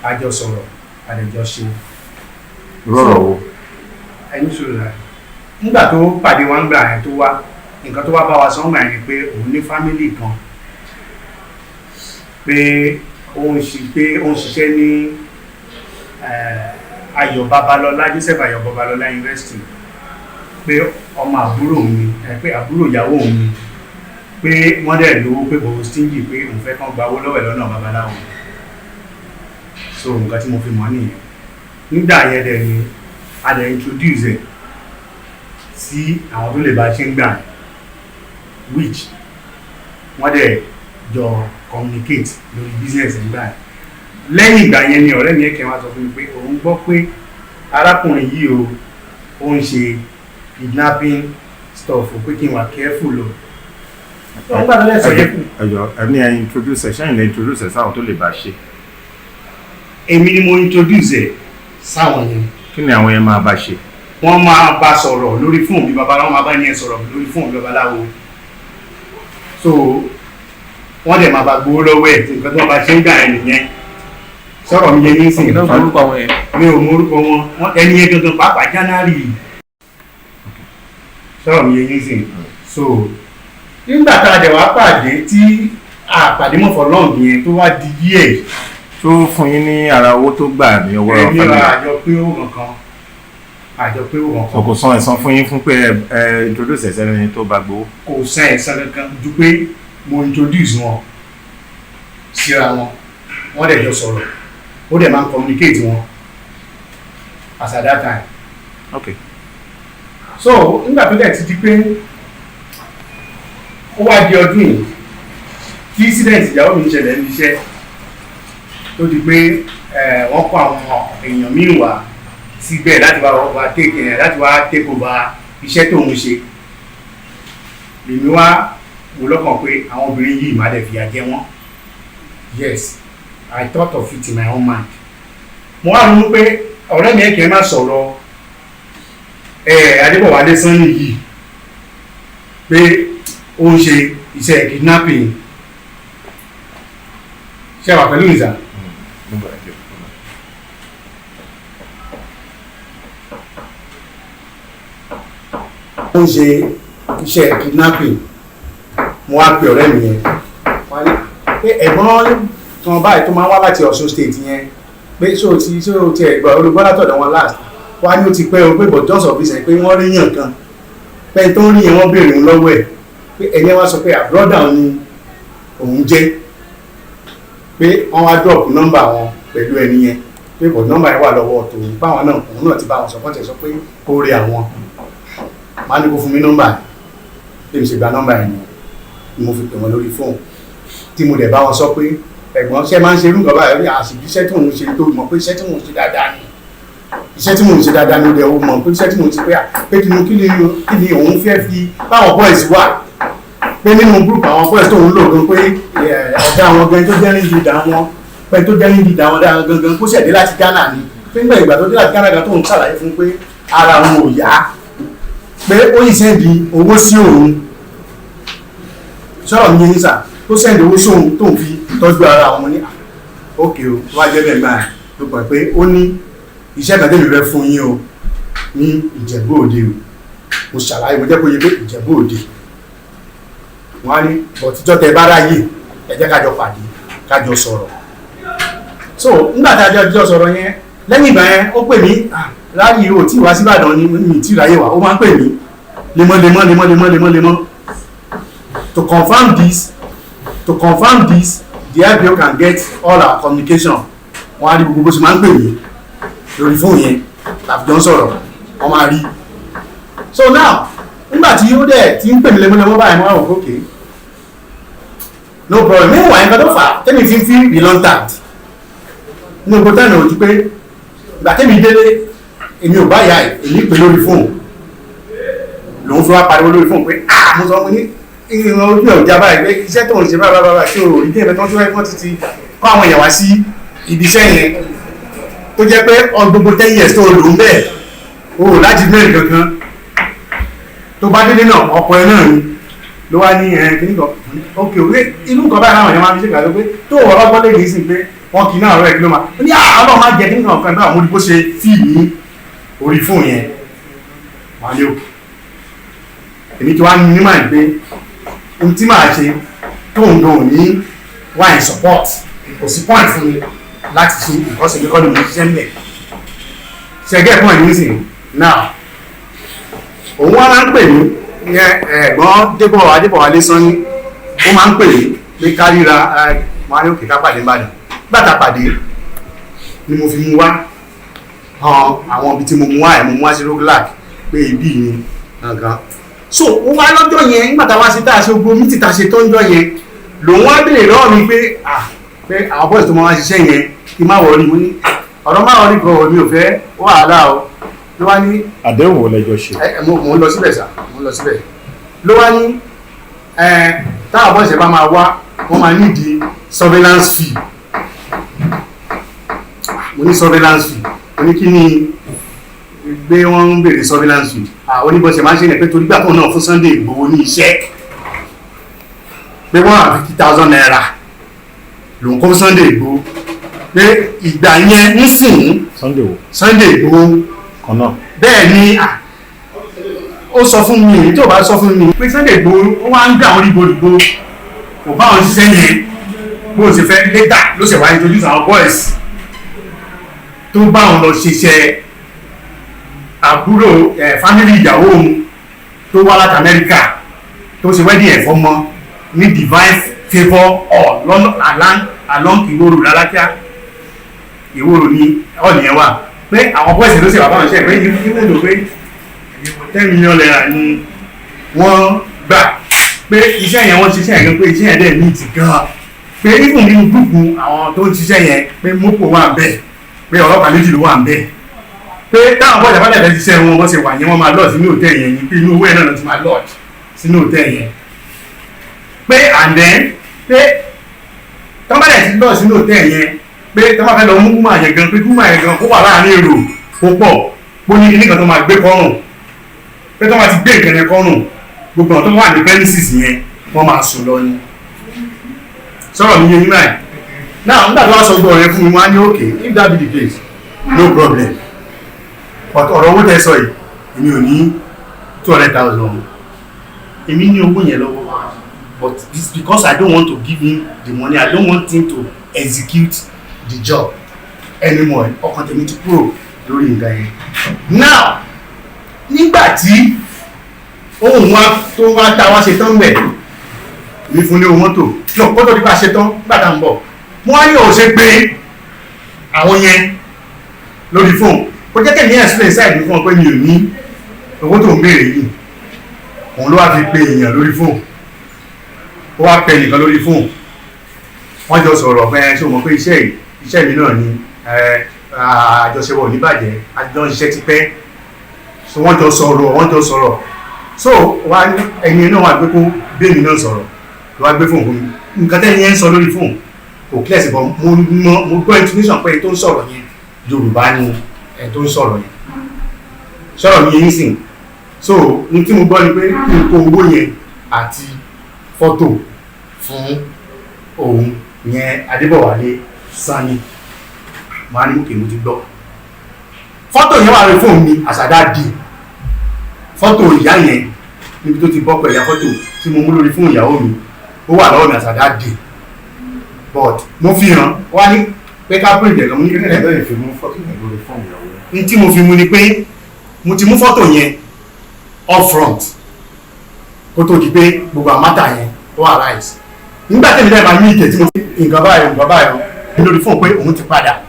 a jọ sọ̀rọ̀ a lè jọ ṣe rọ̀rọ̀ wo? ẹni sọ̀rọ̀ rẹ̀ nígbà tó pàdé wa ń gbà yẹn tó wá, nǹkan tó wá bá wa sọ́ngbà yẹn ni pé òun ní fámílì kan pé ó ń ṣiṣẹ́ ní Ayọ̀ Babalọ́lá, Joseph Ayọ̀ Babalọ́lá University, pé ọmọ àbúrò mi pé àbúrò ìyàwó mi pé wọ́n dẹ̀ lówó pé bọ̀wọ̀ stingy pé òun fẹ́ kán gba owó lọ́wọ́ ẹ̀ lọ́nà babaláwo, so nǹkan tí mo fi mọ̀ nìyẹn. Nígbà yẹn dẹ̀ ni a dẹ̀ introduce ẹ̀ sí àwọn tó lè bá ṣe ń gbà which wọ́n dẹ̀ jọ communicate lórí business ẹ̀ ń gbà yẹn. Lẹ́yìn ìgbà yẹn ni ọ̀rẹ́ mi ẹ̀kẹ́ wá sọ fún mi pé òun gbọ́ pé arákùnrin yìí ó ń ṣe kidnapping stuff, pé kí n wà careful o. Nígbà tó lẹ́sọ̀ yẹn fún. Ẹni ẹ introduce ẹ ṣẹ́yìn lè introduce ẹ sáwọn tó lè bá ṣe. Èmi ni mo introduce ẹ sáwọn yẹn. Kí ni àwọn yẹn máa bá ṣe? Wọ́n máa bá sọ̀rọ̀ lórí fóònù bí babaláwo, máa bá ẹni yẹn sọ̀rọ̀ lórí fóònù bí babaláwo, so wọ́n dẹ̀ máa bá gbowó lọ́wọ́ ẹ̀, nǹkan tó bá ṣe ń gbà ẹ̀ nìyẹn. Sọ̀rọ̀ mi yẹn ní sìn. Kí ló ń forúkọ àwọn yẹn? Mi ò mọ orúkọ wọn, ẹni yẹn gangan pàápàá January. Sọ̀rọ̀ mi yẹn ní sìn. So nígbà tá a dẹ̀ wá pàdé tí a pàdé mọ̀ for long yẹn tó wá di year. Tó fún yín ní ara owó tó gbà ní ọwọ́ ọ̀fẹ́ mi. Èmi ra àjọ pé ó kankan. Kò san ẹ̀san fún yín fún pé ẹ introduce ẹ̀sẹ̀ lẹ́ni tó bá gbowó? Kò san ẹ̀san kankan ju pé mo introduce wọn síra wọn, wọ́n dẹ̀ jọ sọ̀rọ̀, ó dẹ̀ máa ń communicate wọn as at that time. Okay. So nígbà tó dẹ̀ ti di pé ó wá di ọdún yìí tí incident ìyàwó mi ń ṣẹlẹ̀ ní iṣẹ́ tó di pé wọ́n kó àwọn èèyàn míì wá síbẹ̀ láti wá take over iṣẹ́ tó ń ṣe. Lèmi wá wò lọ́kàn pé àwọn obìnrin yìí má dẹ̀ fìyà jẹ wọ́n. Yes, I thought of it in my own mind. Mo wá ronú pé ọ̀rẹ́ mi ẹ̀kẹ́ má sọ̀rọ̀ Adébọ̀wálé Sanni yìí pé ó ń ṣe iṣẹ́ kidnapping. Ṣé wà pẹ̀lú ìzà? Ó ń ṣe iṣẹ́ kidnapping. Mo wá pe ọ̀rẹ́ mi yẹn pé ẹ̀gbọ́n tí wọ́n báyìí tó máa ń wá láti Ọ̀ṣun state yẹn pé ṣé o ti ẹ̀gbọ́n olùgbọ́ látọ̀dọ̀ wọn last wá ní ó ti pẹ́ o pé but just of reason pé wọ́n rí yàn kan pé tó ń rí yẹn wọ́n béèrè òun lọ́wọ́ ẹ̀ pé ẹ̀yẹ wá sọ pé àbúrọ́dà ni òun jẹ́ pé wọ́n wá drop nọ́mbà wọn pẹ̀lú ẹni yẹn pé but nọ́mbà yẹn wà lọ́wọ́ tòun báwọn náà òun náà ti bá wọn sọ kọ́ńtẹ̀ sọ pé kó rí àwọn máa ní kó fún mi nọ́mbà yẹn bí mo ṣe gba nọ́mbà yẹn ni mo fi pè wọ́n lórí fóònù tí mo dẹ̀ bá wọn sọ pé ẹ̀gbọ́n ṣe máa ń ṣe irú nǹkan báyìí àṣìbí iṣẹ́ tí mò ń ṣe tó mọ̀ pé iṣẹ́ tí mò ń ṣe dáadáa ni iṣẹ́ tí mò ń ṣe dáadáa ni ó dẹ̀ ó mọ̀ pé iṣẹ́ tí mò ń ṣe pé kí ni òun fẹ́ fi báwọn boys wà pé nínú group àwọn boys tó ń lò gan pé ọ̀gá àwọn gan tó jẹ́ ní ìdá wọn pé tó jẹ́ ní ìdá wọn dáa gangan kó ṣẹ̀dé láti Ghana ni pé nígbà ìgbà tó dé láti Ghana gan tó ń ṣàlàyé fún pé ara òun ò yá pé ó yìí sẹ́ndì owó sí òun sọ̀rọ̀ mi yẹn sà tó sẹ́ndì owó sí òun tó ń fi tọ́jú ara òun ní òkè o wá jẹ́ bẹ́ẹ̀ gbà ló pọ̀ pé ó ní iṣẹ́ kan tẹ́lẹ̀ fẹ́ fún yín o ní Ìjẹ̀bú Òde o mo ṣàlàyé mo jẹ́ kó yẹ pé Ìjẹ̀bú Òde wọ́n á ní ọ̀tíjọ́ tẹ bá ráyè ẹ jẹ́ kájọ pàdé kájọ sọ̀rọ̀ so nígbà tá a jọ sọ̀rọ̀ yẹn lẹ́yìn ìgbà yẹn ó pè mí ráyè o tí wá sí Ìbàdàn ni mi tí ráyè wá ó máa ń pè mí lemọ́ to confirm this the IPO can get all our communication wọ́n á rí gbogbo bó ṣe máa ń pè mí lórí fóònù yẹn láti jọ ń sọ̀rọ̀ wọ́n máa rí so now nígbà tí ó dẹ̀ tí ń pè mí lemọ́ báyìí wọ́n á wò ókè no problem meanwhile nǹkan tó fà á tẹ́mi fi ń fi reluctant ní gbogbo tẹ́nà ojú pé ìgbà tẹ́mi délé èmi ò bá yà èmi pè lórí fóònù lòun fi wá pariwo lórí fóònù pé mo sọ mo ní ìran ojú ẹ̀ òjá báyìí pé iṣẹ́ tó ń ṣe báyìí tí o rí dé ẹ̀mẹ́tọ́ tí wọ́n ti kọ́ àwọn èèyàn wá sí ibi iṣẹ́ yẹn tó jẹ́ pé gbogbo 10 years tó lò ń bẹ́ẹ̀ o ò láti mẹ́rin kankan tó bá délé náà ọ̀pọ̀ ẹ̀ náà ni ló wá ní kíní kan ok òwe inú nǹkan báyìí láwọn èèyàn máa fi ṣe gbàgbé pé tó wọ́n bá gbọ́dọ̀ yìí sí pé wọ́n kì í náà rẹ̀ kí ló máa ó ní àwọn máa jẹ kíní kan náà mo ní bó ṣe fíì ní orí fóònù yẹn wà ní òkè èmi tí wàá ní máa ń gbé ohun tí màá ṣe tóun gan ní wà ní support kò sí point fún mi láti ṣe ìkọ́sẹ̀ mi kọ́ ni mo ṣiṣẹ́ nílẹ̀ ṣẹ̀gẹ́ point nísìnyí now òun wá máa ń pè mí ẹ̀gbọ́n débọ̀ adébọ̀wálé sanni ó máa ń pè mí pé káríra wọn á ní òkè ká pàdé Ìbàdàn gbàtà pàdé ni mo fi mú wá àwọn ibi tí mo mú wá mo mú wá sí roglac pé ibi ni gangan so ó wá lọ́jọ́ yẹn nígbà tá a wá sí tá a ṣe gbogbo mítì tá a ṣe tọ́jọ́ yẹn lòun wá béèrè lọ́wọ́ mi pé pé àwọn bọ́ọ̀sì tó máa wá ṣiṣẹ́ yẹn kí má wọrí mo ní ọ̀rọ̀ má wọrí gan mi ò fẹ́ wàhálà o ló wá ní. àdéhùn wo lẹjọ ṣe. mo ń lọ síbẹ̀ sà mo ń lọ síbẹ̀ ló wá ní táwọn bọ́ọ̀sì bá máa wá wọ́n máa nídìí surveillance fee mo ní surveillance fee mo ní kí ni gbé wọ́n ń béèrè surveillance fee oníbọ̀sẹ̀ máa ń ṣe ní pé torí gbàtọ̀ náà fún Sunday Igboho ní iṣẹ́ pé 150,000 naira lòun kó fún Sunday Igboho pé ìgbà yẹn ń sìn Sunday Igboho kan náà bẹ́ẹ̀ ni ó sọ fún mi tí ò bá sọ fún mi pé Sunday Igboho ó wá ń gbà wọn rígbòdìgbò kò bá wọn ṣiṣẹ́ yẹn bó ṣe fẹ́ later ló ṣe wá introduce àwọn boys tó bá wọn lọ ṣiṣẹ́ àbúrò family ìyàwó òun tó wá láti Amẹ́ríkà tó ṣe wedding ẹ̀ fọ́mọ ní divine favour along Ìwòrò lálákíá Ìwòrò ní ọ̀nìyàn wà pé àwọn boys ló ṣe wà báwọn ṣe pé ìwúlò pé 10 million naira ni wọ́n gbà pé iṣẹ́ yẹn wọ́n ṣiṣẹ́ yẹn pé iṣẹ́ yẹn dẹ̀ ní ti gan pé even nínú gúúpù àwọn tó ń ṣiṣẹ́ yẹn pé mọ́pò wà bẹ́ẹ̀ pé ọlọ́pàá méjì ló wà bẹ́ẹ̀ pé táwọn bọ́ọ̀dà bá dẹ̀ ṣiṣẹ́ wọn wọ́n ṣe wà yẹn wọ́n máa lọ́ọ̀ sínú òtẹ́ yẹn ní pé inú owó ẹ̀ náà ti máa lọ́ọ̀ sínú òtẹ́ yẹn pé and then pé tọ́ bá dẹ̀ ti lọ́ọ̀ sínú òtẹ́ yẹn pé tọ́ bá fẹ́ lọ mú kúmọ̀ yẹn gan pé kúmọ̀ yẹn gan kó wà láàárín èrò kó pọ̀ bó ní kíní kan tó máa gbé kọ́rùn pé tọ́ bá ti gbé nǹkan yẹn kọ́rùn gbogbo àwọn tó wà ní premises yẹn wọ́n máa sùn lọ ni sọ̀rọ̀ mi yé yín báyìí now nígbà tó wá sọ gbọ́ ọ̀rẹ́ fún mi wọ́n á ní okay if that be the case no problem but ọ̀rọ̀ owó tẹ́ sọ yìí èmi ò ní 200,000 èmi ní owó yẹn lọ́wọ́ but it's because I don't want to give him the money I don't want him to execute the job anymore ọkàn tèmi ti kúrò lórí nǹkan yẹn now nígbà tí ohun wa tó wá tá wá ṣe tán bẹ̀ ní fún ní owó mọ́tò náà kọ́tọ̀ nípa ṣe tán gbàdá ń bọ̀ wọ́n á ní òṣè pé àwọn yẹn lórí fóònù ó jẹ́ kẹ́ni explain side mi fún ọ pé mi ò ní owó tó ń béèrè yìí òun ló wá fi pe èèyàn lórí fóònù ó wá pe nìkan lórí fóònù wọ́n jọ sọ̀rọ̀ pé ṣé o mọ̀ pé iṣẹ́ mi náà ni àjọṣepọ̀ oníbàjẹ́ àjọ iṣẹ́ ti pẹ́, so wọ́n jọ sọ̀rọ̀ so wá ẹni náà wà gbé kó bẹ́ẹ̀ni náà sọ̀rọ̀ ló wá gbé fóònù fún mi, nǹkan tẹ́ni yẹn ń sọ lórí fóònù kò clear sí bọ́ mo gbọ́ intonation pé tó ń sọ̀rọ̀ yẹn Yorùbá ni ẹ̀ tó ń sọ̀rọ̀ yẹn sọ̀rọ̀ mi yẹn sìn, so ní tí mo gbọ́ ni pé kí n kó owó yẹn àti fọ́tò fún òun yẹn Adébọ̀wálé Sani, máa ní òkè mo ti gbọ́. Fọ́tò yẹn wà lórí fóònù mi àṣàdá di fọ́tò ìyá yẹn níbi tó ti bọ́ pẹ̀lú fọ́tò tí mo mú lórí fóònù ìyàwó mi ó wà lọ́wọ́ mi àṣàdá di, but mo fi hàn wá ní pé ká pè jẹ̀ lọ mo ní kékeré bẹ́ẹ̀ fi mú fọ́tò yẹn lórí fóònù ìyàwó mi. Ní tí mo fi mú ni pé mo ti mú fọ́tò yẹn up front kó tó di pé gbogbo àmátà yẹn ó arise. Nígbà tí èmi náà máa ní ìtẹ̀ tí mo fi nǹkan báyọ̀ lórí fóònù pé òun ti padà,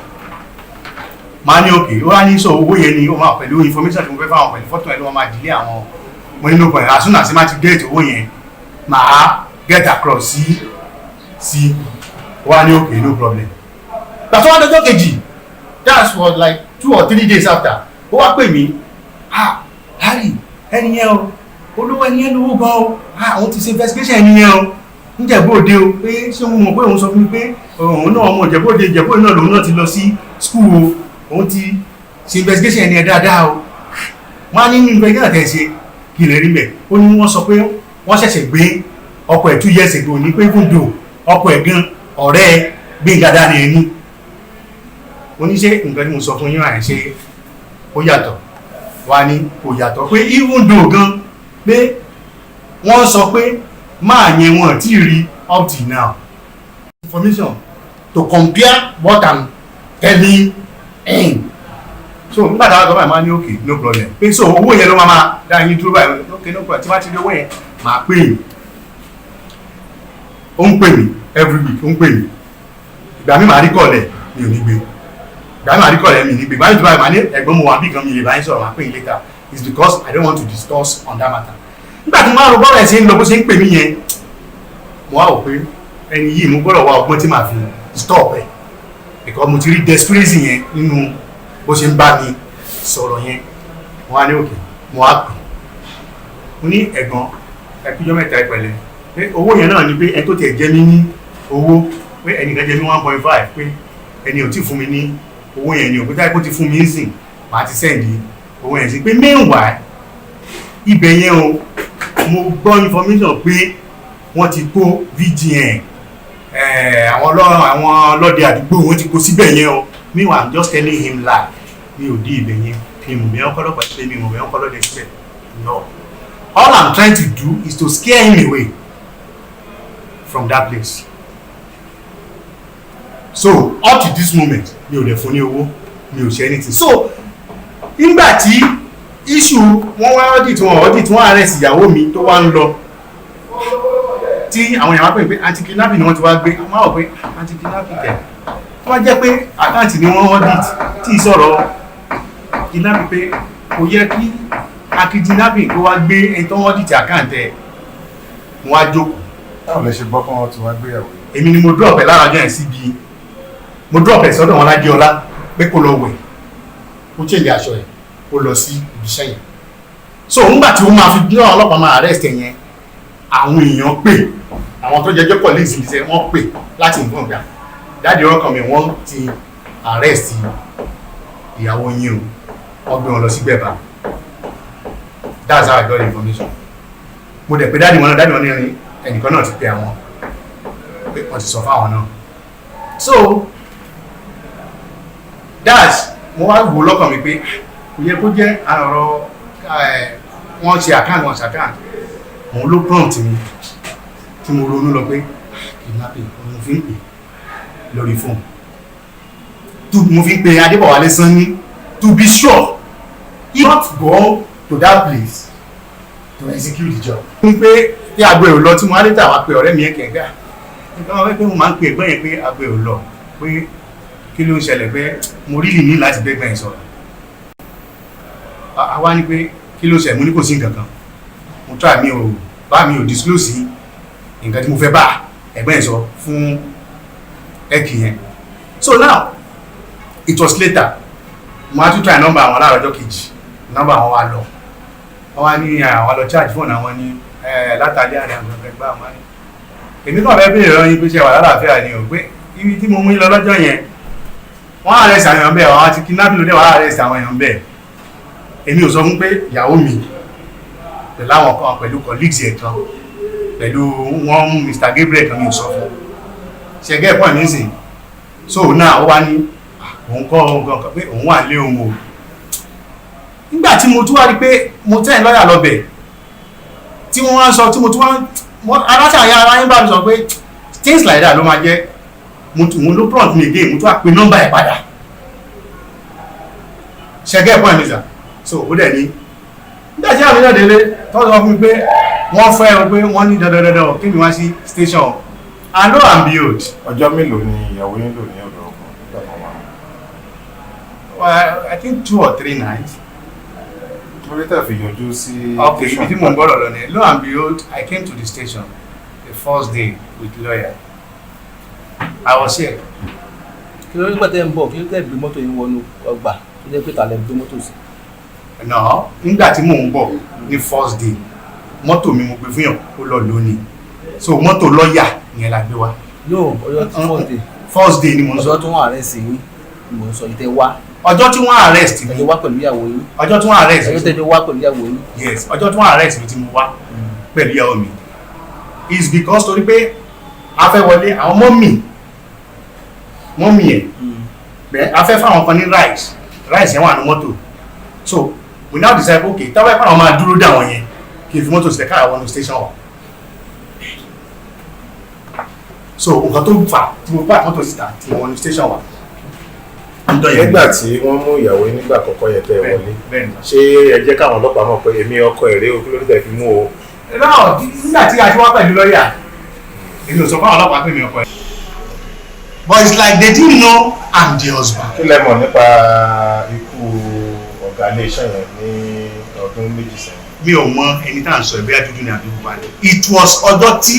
máa ní òkè ó wá ní sọ owó yẹn ni ó máa pẹ̀lú information tí mo fẹ́ fáwọn pẹ̀lú fọ́tò ẹ̀ ló máa dìlé àwọn mo nínú pẹ̀lú as soon as má ti get owó yẹn máa get across sí wá ní òkè no problem. Gbàtọ́ wá dọjọ́ kejì that was like 2 or 3 days after ó wá pè mí Harry ẹni yẹn o olówó ẹni yẹn lówó gan o àwọn ti ṣe investigation ẹni yẹn o níjẹ̀bóde o pé ṣé mo mọ̀ pé òun sọ fún mi pé òun náà ọmọ ìjẹ̀bóde náà lòun náà ti lọ sí school o òun ti ṣe investigation ẹni ẹ dáadáa o. Wọ́n á ní investigation tẹ̀ ṣe kí lè rí bẹ̀ ó ní wọ́n sọ pé wọ́n ṣẹ̀ṣẹ̀ gbé ọkọ̀ ẹ̀ 2 years ago ní pé fúndò ọkọ̀ ẹ̀ gan ọ̀rẹ́ Gbénga Dáre ẹni. Mo ní ṣe nǹkan tí mo sọ fún yín àì ṣe ó yàtọ̀, wá ní kò yàtọ̀ pé even though gan pé wọ́n sọ pé máa yẹn wọn tí rí up till now information to compare what I'm telling him. So nígbà táwọn gọ́ọ̀mà máa ní okay no problem pé so owó yẹn ló máa dá yín dúró báyìí okay no problem tí wọ́n ti rí owó yẹn máa pè yín. Ó ń pè mí every week ó ń pè mí ìgbà mi máa rí kọ́ọ̀lẹ̀ mi ò ní gbé ìgbà mi máa rí kọ́ọ̀lẹ̀ mi ní gbé báyìí tó báyìí máa ní ẹ̀gbọ́n mo wà bí kan mi lè báyìí sọ̀rọ̀ máa pè yín later it's because I don't want to discuss on that matter. Nígbà tí mo máa rò bọ́ọ̀rọ̀ ẹ̀ ṣe ń lọ bó ṣe ń pè mí yẹn mo wá wò pé ẹni yìí mo gbọ́dọ̀ wá ọgbọ́n tí màá fi stop ẹ̀ because mo ti rí desperation yẹn nínú bó ṣe ń bá mi sọ̀rọ̀ yẹn. Mo wá ní òkè mo wá pè mo ní ẹ̀gbọ́n ẹ̀kújọ́ mẹ́ta ìpẹ̀lẹ̀ pé owó yẹn náà ni pé ẹni tó tiẹ̀ jẹ́ mí ní owó pé ẹnìkan jẹ́ mí 1.5 pé ẹni ò tí fún mi ní owó yẹn ni òkúta ẹ̀kọ́ ti fún mi ń sìn màá ti sẹ́ǹdì owó yẹn sí pé meanwhile ibẹ̀ yẹn o mo gbọ́ information pé wọ́n ti kó VGN àwọn lọ́dẹ àdúgbò wọ́n ti kó síbẹ̀ yẹn o. Meanwhile I'm just telling him lie mi ò dé ibẹ̀ yẹn mi mọ̀ bẹ́ẹ̀ ọkọlọ́pàá síbẹ̀ mi mọ̀ bẹ́ẹ̀ ọkọlọ́dẹ síbẹ̀ no. All I'm trying to do is to scare him away from that place. So up to this moment mi ò lè fún ní owó mi ò ṣe anything. So nígbà tí issue wọ́n wá audit wọ́n arrest ìyàwó mi tó wá ń lọ tí àwọn èèyàn wá pè pé anti-kidnapping ni wọ́n ti wá gbé wọ́n wá pé anti-kidnapping kẹ̀ wọ́n jẹ́ pé àkáǹtì ni wọ́n audit tí ìsọ̀rọ̀ kidnapping pé kò yẹ kí anti-kidnapping kó wá gbé ẹni tó audit àkáǹtì ẹ̀ wọ́n á jókòó. Báwo lẹ ṣe gbọ́ pé wọ́n ti wá gbéyàwó yìí? Èmi ni mo drop ẹ̀ lára ọjọ́ yẹn síbi mo drop ẹ̀ sọ́dọ̀ wọn Ládéọlá pé kó lọ wẹ̀ ó change aṣọ ẹ̀ ó lọ sí ibiṣẹ́ yẹn. So nígbà tí ó máa fi bí ọlọ́pàá máa arrest ẹ̀ yẹn àwọn èèyàn pè àwọn tó jẹjọ́ police ìṣẹ́ wọ́n pè láti nǹkan gbà dáàdi ọkàn mi wọ́n ti arrest ìyàwó yín o wọ́n gbé wọn lọ sí gbẹ̀bà. That's how I got the information. Mo dẹ̀ pé dáàdi wọn ní ẹnìkan náà ti pè àwọn pé wọ́n ti sọ fáwọn náà. So that's mo wá wò lọ́kàn mi pé kò yẹ kó jẹ́ àrọ̀ wọ́n ṣe àkáǹtì wọn ṣàkáǹtì òun ló prompt mi tí mo ronú lọ pé kidnapping mo fi ń pè lórí fóònù mo fi ń pè Adébọ̀wálé Sanni to be sure he not go to that place to execute the job. n pé kí agbo èrò lọ tí mo á lè tà wá pé ọ̀rẹ́ mi yẹn kẹ̀kẹ́ nǹkan wọn pé mo máa ń pè ẹ̀gbọ́n yẹn pé agbo èrò lọ pé kí ló ń ṣẹlẹ̀ pé mo rí ní láti bẹ́gbẹ́ yẹn sọ̀rọ̀. Àwa ní pé kí ló ṣẹlẹ̀ mo ní kò sí nǹkan kan mo try mi ò disclose nǹkan tí mo fẹ́ bá ẹ̀gbọ́n yẹn sọ fún ẹ̀kì yẹn. So now it was later mo á tún try number àwọn láàárọ̀ ọjọ́ kejì number àwọn wa lọ wọ́n wá ní àwọn lọ charge phone àwọn ní látàlẹ́ àrẹ àwọn ọ̀gbẹ́ gbá àwọn ní èmi kàn fẹ́ béèrè lọ́yìn pé ṣe wà lálàáfíà ni ò pé ibi tí mo mú lọ lọ́jọ́ yẹn wọ́n arrest àwọn èèyàn bẹ́ẹ̀ àwọn àti kidnapping lóde wọ́n arrest àwọn èèyàn bẹ́ẹ̀ èmi ò sọ fún pé ìyàwó mi pẹ̀lú àwọn kan pẹ̀lú colleagues ẹ̀ kan pẹ̀lú wọn mú Mr. Gabriel kan mi ò sọ fún ṣẹgẹ́ ẹ̀pọ̀ nísìn so náà ó wá ní òun kọ́ ohun kan pé òun wà lé ohun o nígbà tí mo tún wá rí pé mo tẹ́ lọ́yà lọ́bẹ̀ tí wọ́n wá sọ tí mo tún wá aláṣàyà ara yín bá mi sọ pé things like that ló máa jẹ́ mo ló prompt mi again mo tún wá pe nọ́mbà ẹ̀ padà ṣẹgẹ́ ẹ̀pọ̀ nísìn so ó dẹ̀ ní nígbà tí àwọn ènìyàn délé tọ́jú wọn fún mi pé wọ́n fẹ́ ọ pé wọ́n ní dandandandan kí ni wá sí station and lo and behold. ọjọ́ mélòó ni ìyàwó yín lò ní ọ̀dọ̀ ọkọ nígbà kan wà? Well, I think 2 or 3 nights. Wọ́n rí tàfi yọjú sí. Okay, ibi tí mo ń gbọ́dọ̀ lọ ni lo and behold I came to the station the first day with lawyer. I was here. kí ló ní pàtẹ́ ń bọ̀ kí ló tẹ̀ gbé mọ́tò yín wọnú ọgbà tó jẹ́ pé tàlẹ́ gbé mọ́tò sí. No, nígbà tí mò ń bọ̀ ní first day mọ́tò mi mo gbé fún yàn ó lọ lónìí so mọ́tò lọ́ọ̀yà yẹn la gbé wá. no ọjọ́ tí first day ni mo ń sọ. ọjọ́ tó wọ́n arrest yín ni mo ń sọ ìtẹ́ wá. ọjọ́ tí wọ́n arrest mi. ẹ̀jẹ̀ wá pẹ̀lú ìyàwó yín. ọjọ́ tí wọ́n arrest mi. ọjọ́ tẹ́jọ́ wá pẹ̀lú ìyàwó yín. Yes, ọjọ́ tí wọ́n arrest mi tí mo wá pẹ̀lú ìyàwó mi is because torí pé a fẹ́ wọlé àwọn mọ́mì ẹ̀ bẹ́ẹ̀ a fẹ́ fáwọn kan ní rice yẹn wà ní mọ́tò so we now decide okay táwọn ẹ̀pọ̀ àwọn máa dúró dé àwọn yẹn kí n fi mọ́tò sílẹ̀ káà wọnú station wa so nǹkan tó fà tí mo bá mọ́tò síta tí mo wọnú station wa. nígbà tí wọ́n mú ìyàwó yín nígbà àkọ́kọ́ yẹn tẹ́ wọlé ṣé ẹ jẹ́ káwọn ọlọ́pàá mọ̀ pé èmi ọkọ èrè o kí ló dé tẹ́ fi mú o. náà nígbà tí a ti wá pẹ̀lú lọ́ọ̀yà èmi ò sọ fún àwọn ọlọ́pàá pé mi ọkọ ẹ̀. But it's like they didn't know I'm the husband. kí lẹ mọ̀ nípa ikú ọ̀gá iléeṣẹ́ yẹn ní ọdún méjì sẹ́yìn? Mi ò mọ ẹni tá à ń sọ ẹgbẹ́ dúdú ní àdúgbò wa ni. It was ọjọ́ tí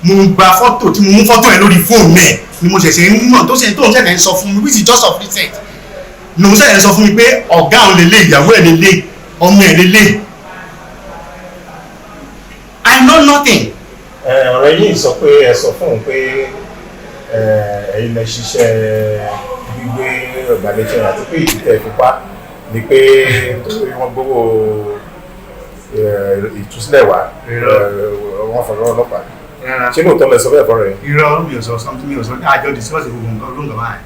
mo gba fọ́tò tí mo mú fọ́tò ẹ̀ lórí fóònù ẹ̀ ni mo ṣẹ̀ṣẹ̀ ń mọ̀ tó ṣẹ̀ṣẹ̀ ń sọ fún mi which is just of recent. Ni mo ṣẹ̀ṣẹ̀ ń sọ fún mi pé ọ̀gá òun lélẹ̀ ìyàwó ẹ̀ lélẹ̀ ọmọ ẹ̀ lélẹ̀. I know nothing. ọ̀rẹ́ yìí sọ pé ẹ sọ fún un pé ẹ̀yin lẹ ṣiṣẹ́ gbígbé ọ̀gá iléeṣẹ́ àti pé ìdílé fipá ni pé wọ́n gbówó ìtúsílẹ̀ wá wọ́n fọ̀rọ̀ ọlọ́pàá ṣé lóòótọ́ lẹ sọ bẹ́ẹ̀ fọ́rọ̀ yẹn. irọ́ mi ò sọ something mi ò sọ àjọ discuss gbogbo nǹkan ló ń gbà báyìí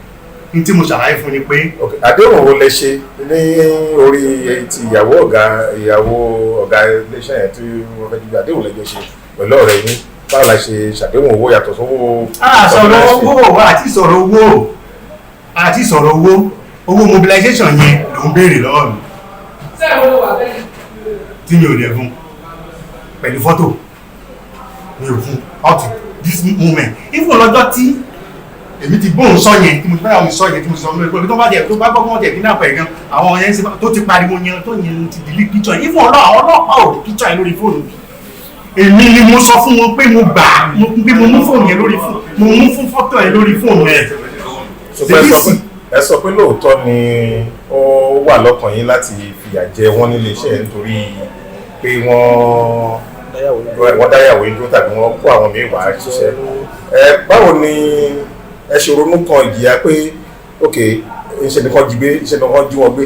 ní tí mo ṣàlàyé fún ni pé. àdéhùn wo lẹ ṣe ní orí ti ìyàwó ọ̀gá iléeṣẹ́ yẹn tí wọ́n fẹ́ gbé àdéhùn lẹ́jọ́ ṣe pẹ̀lú ọ̀rẹ́ yín báwo la ṣe ṣàdéhùn owó yàtọ̀ sówó. sọ̀rọ̀ owó àti sọ̀rọ̀ owó mobilization yẹn ló ń béèrè lọ́wọ́ mi tí mi ò lè fún pẹ̀lú fọ́tò mi ò fún up to this moment even lọ́jọ́ tí èmi ti bóun sọ yẹn tí mo ti báyàwó mi sọ yẹn tí mo ti sọ lórí pé tó bá gbọ́ wọ́n jẹ̀ kí náà pẹ̀ gan àwọn yẹn tó ti pariwo yẹn tó yẹn ti delete picture yẹn even àwọn ọlọ́pàá ò rí picture yẹn lórí fóònù mi èmi ni mo sọ fún wọn pé mo gbà á pé mo mú fóònù yẹn lórí fóònù mo mú fún fọ́tò yẹn lórí fóònù yẹn. ẹ sọ pé lóòótọ́ ni ó wà lọ́kàn yín láti fìyà jẹ wọ́n nílé iṣẹ́ nítorí pé wọ́n dáyàwó yín dúró tàbí wọ́n kó àwọn míì wá ṣiṣẹ́. Báwo ni ẹ ṣe ronú kan ìjìyà pé ok iṣẹ́ nìkan jí gbé iṣẹ́ nìkan jí wọn gbé.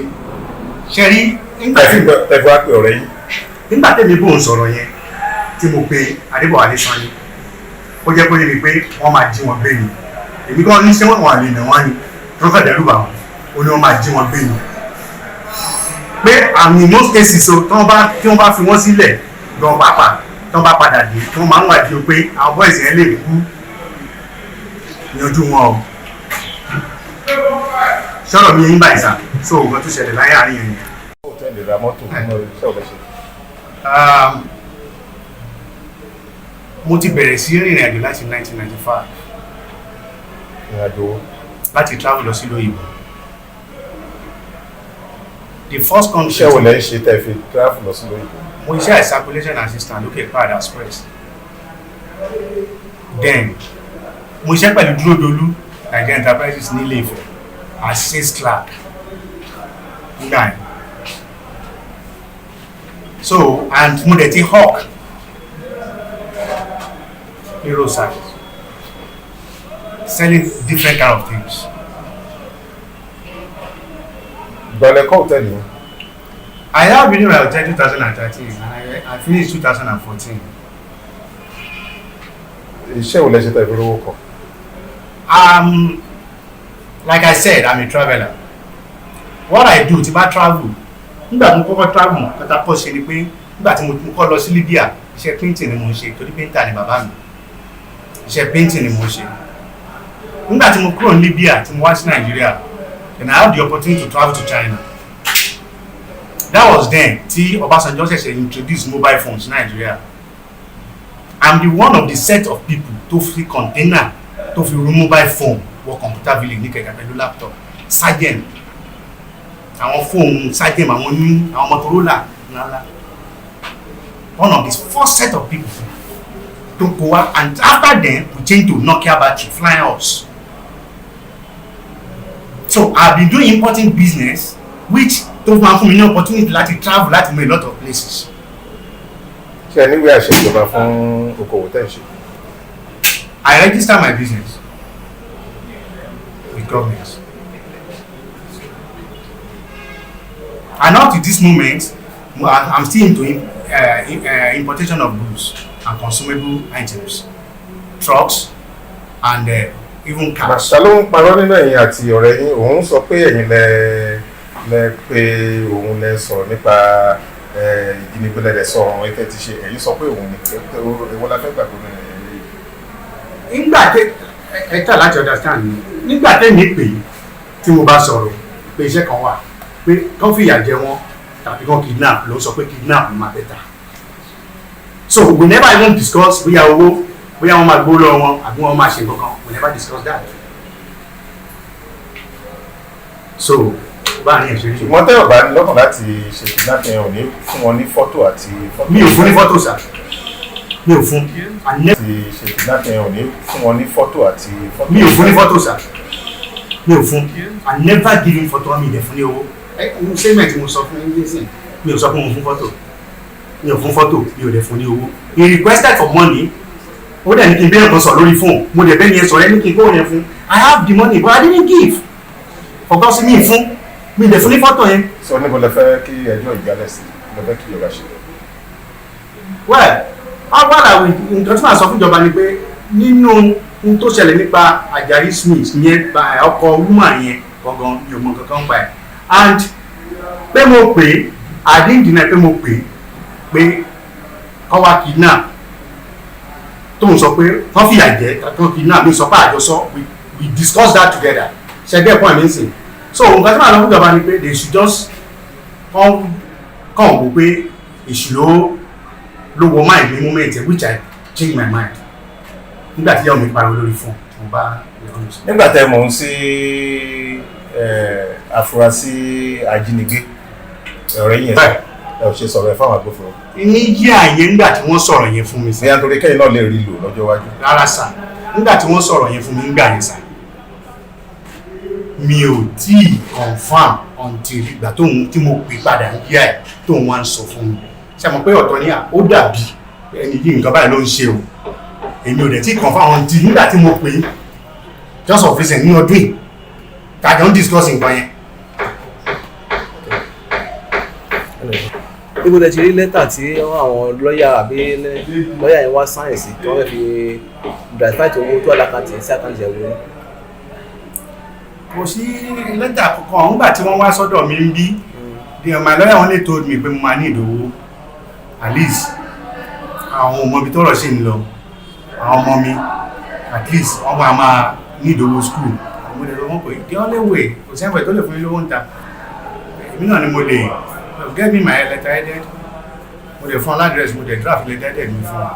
ṣe rí nígbà tí tẹ̀fọ́ á pè ọ̀rẹ́ yín. nígbà tẹ̀mí bóun sọ̀rọ̀ yẹn tí mo pe Adébọ̀wálé Sanni ó jẹ́ pé níbi pé wọ́n máa jí wọn gbé ni èmi kan ní ṣé wọ́n wà lè nà wọ́n ni tó fẹ́ dẹ́rù bà wọ́n ó ní wọ́n máa jí wọn gbé ni pé àmì in most cases o tí wọ́n bá fi wọ́n sílẹ̀ gan pàápàá tí wọ́n bá padà dé tí wọ́n máa ń wádìí o pé àwọn boys yẹn lè kú yanjú wọn o sọ̀rọ̀ mi yín báyìí sá so nǹkan tó ṣẹlẹ̀ láyé àárín yẹn. Mo ti bẹ̀rẹ̀ sí rìnrìn àjò láti 1995 láti travel lọ sí lóyìnbó. The first country. Ṣé wo lẹ́ ń ṣe tẹ́ fi travel lọ sí lóyìnbó? Mo iṣẹ́ circulation assistant lókè Pada Express. Then mo iṣẹ́ pẹ̀lú Dúródolú Nigerian Enterprises ní Ilé-Ifẹ̀ as sales clerk nígbà yẹn. So and mo dẹ̀ ti hawk hero service selling different kind of things. Ìgbàlẹ̀ kọ́ hòtẹ́ẹ̀lì yẹn. I have been in my hotel 2013 and I finished 2014. Iṣẹ́ wo lẹ ṣe tẹ̀ fi rówó kọ? Like I said, I'm a traveler. What I do tí bá travel, nígbà tí mo kọ́kọ́ travel mọ̀ kọ́tà pọ̀ ṣe ni pé nígbà tí mo kọ́ lọ sí Libya, iṣẹ́ painting ni mo ń ṣe torí painter ni bàbá mi. Iṣẹ́ painting ni mo ń ṣe. Nígbà tí mo kúrò ní Libya tí mo wá sí Nigeria, then I had the opportunity to travel to China. That was then tí Obasanjo ṣẹ̀ṣẹ̀ introduce mobile phones in Nigeria. I'm the one of the set of people tó fi container tó fi ru mobile phone wọ computer village ní kẹ̀kẹ́ pẹ̀lú laptop Sagem àwọn fóònù Sagem àwọn Motorola ńláńlá, one of the first set of people to go out, and after then we change to Nokia battery flying house. So I've been doing importing business which tó máa fún mi ní opportunity láti travel láti mọ a lot of places. Ṣé ẹ níwèé àṣẹ ìjọba fún okòwò tẹ̀ ń ṣe? I register my business with government. And up to this moment, I'm still into importation of goods and consumable items, trucks, and even cars. Màṣá ló ń parọ́ nínú ẹ̀yin àti ọ̀rẹ́ yín, òun sọ pé ẹ̀yin lẹ pé òun lẹ sọ̀rọ̀ nípa ìjínigbé lẹ sọ ọ̀rọ̀ ẹ̀fẹ̀ ti ṣe, ẹ̀yin sọ pé òun ni èwo la fẹ́ gbàgbọ́ nínú ẹ̀yin. Nígbà tí ẹ tà láti understand mi, nígbà tẹ́mi pè tí mo bá sọ̀rọ̀ pé iṣẹ́ kan wà pé kán fìyà jẹ wọ́n tàbí kán kidnap ló sọ pé kidnap máa bẹ́tà. So we never even discuss bóyá owó bóyá wọ́n máa gbó lọ́wọ́ wọn àbí wọ́n máa ṣe nǹkan, we never discuss that. So báà ní ẹ̀ṣẹ̀ rí. Ṣùgbọ́n tẹ́ ò bá ní lọ́kàn láti ṣe kidnap yẹn ò ní fún wọn ní fọ́tò àti fọ́tò. Mi ò fún ní fọ́tò sà, mi ò fún. Ti ṣe kidnap yẹn ò ní fún wọn ní fọ́tò àti fọ́tò. Mi ò fún ní fọ́tò sà, mi ò fún. I never give him photo mi dẹ̀ fún ní owó. Statement tí mo sọ fún yín nísìn, mi ò sọ fún mo fún fọ́tò, mi ò fún fọ́tò, mi ò dẹ̀ fún ní owó. He requested for money, ó dẹ̀ ní kí n bẹ́ẹ̀ kan sọ lórí fóònù, mo dẹ̀ bẹ́ẹ̀ ni ẹ sọ ẹ́ ní kí n kó yẹn fún. I have the money but I didn't give. Ọ̀gá sí mi fún, mi dẹ̀ fún ní fọ́tò yẹn. Sọ níbo lẹ fẹ́ kí ẹjọ́ ìjálẹ̀ sí, lẹ fẹ́ kí ìjọba ṣe. Well, àwọn nǹkan tí màá sọ fún ìjọba ni pé nínú ohun tó ṣẹlẹ̀ nípa Àjàyí Smith yẹn ọkọ̀ woman yẹn gangan mi ò mọ nǹkan kan pa ẹ̀, and pé mo pè é àdíndínà pé mo pè é pé kọ́ wá kidnap tóun sọ pé wọ́n fìyà jẹ kọ́ kidnap mi sọ pé àjọsọ we discuss that together ṣẹgbẹ́ ẹ̀kọ́ àmì ìsìn. So nǹkan tí màá lọ fún ìjọba ni pé they should just kàn wò pé èṣù ló wọ mind ní moment which I change my mind nígbà tí yàwó mi pariwo lórí fún mo bá yàwó mi sọ. Nígbà tẹ́ mọ̀ ń sí àfúrásì ajínigbé ọ̀rẹ́ yẹn ẹ ò ṣe sọ̀rọ̀ ẹ fáwọn agbófinró. ní yí àyè nígbà tí wọ́n sọ̀rọ̀ yẹn fún mi sí. Bóyá nítorí kẹ́yìn náà lè rí lò lọ́jọ́ iwájú. Rárá sà, nígbà tí wọ́n sọ̀rọ̀ yẹn fún mi nígbà yẹn sà, mi ò tí ì confam until ìgbà tí mo pè padà ń yá ẹ̀ tóun wá ń sọ fún mi. Ṣé mo pé ọ̀tọ̀ ni ó dàbí ẹni yìí nǹkan báyìí ló ń ṣe o, èmi ò dẹ̀ tí confam until nígbà tí mo pè just of recent ní ọdún yìí tàjọ ń discuss nǹkan yẹn. Ibo lẹ ti rí lẹ́tà tí àwọn lọ́ọ̀yà àbí lọ́ọ̀yà yẹn wá sáyẹ̀nsì tí wọ́n fẹ́ fi dàtífáìtì owó tó àlákàtì sí àkáǹtì ẹ̀wọ̀n yẹn. Kò sí lẹ́tà kankan nígbà tí wọ́n wá sọ́dọ̀ mi ń bí my lawyer only told me pé mo máa ní ìdòwò at least àwọn ọmọ ibi tọ́rọ̀ ṣe ń lọ àwọn ọmọ mi at least wọ́n máa ní ìdòwò school. Mo lè lọ wọ́n pé the only way kò sẹ́ńpẹ̀ tó lè fún mi lówó ń ta èmi náà ni mo lè get me my letter headed, mo lè fún address, mo lè draft letter headed mi fún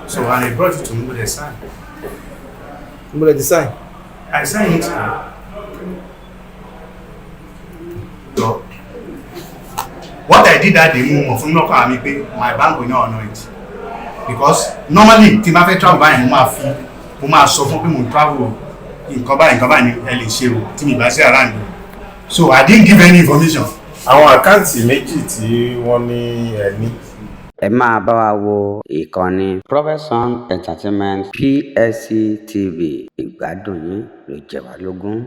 so and they brought it to me, mo lè sign. Mo lè ti sign. I signed it. So what I did that day mo mọ̀ fún lọ́kàn mi pé my bank will not honour it because normally tí n bá fẹ́ travel báyìí mo máa sọ fún pé mo travel nǹkan báyìí ni ẹ lè ṣe o tí mi bá ṣe ara mi so I didn't give any information. àwọn àkáǹtì méjì tí wọ́n ní ẹ ní. ẹ máa bá wa wo ìkànnì Profession Entertainment PSC TV ìgbádùn yín ló jẹ wá lógún.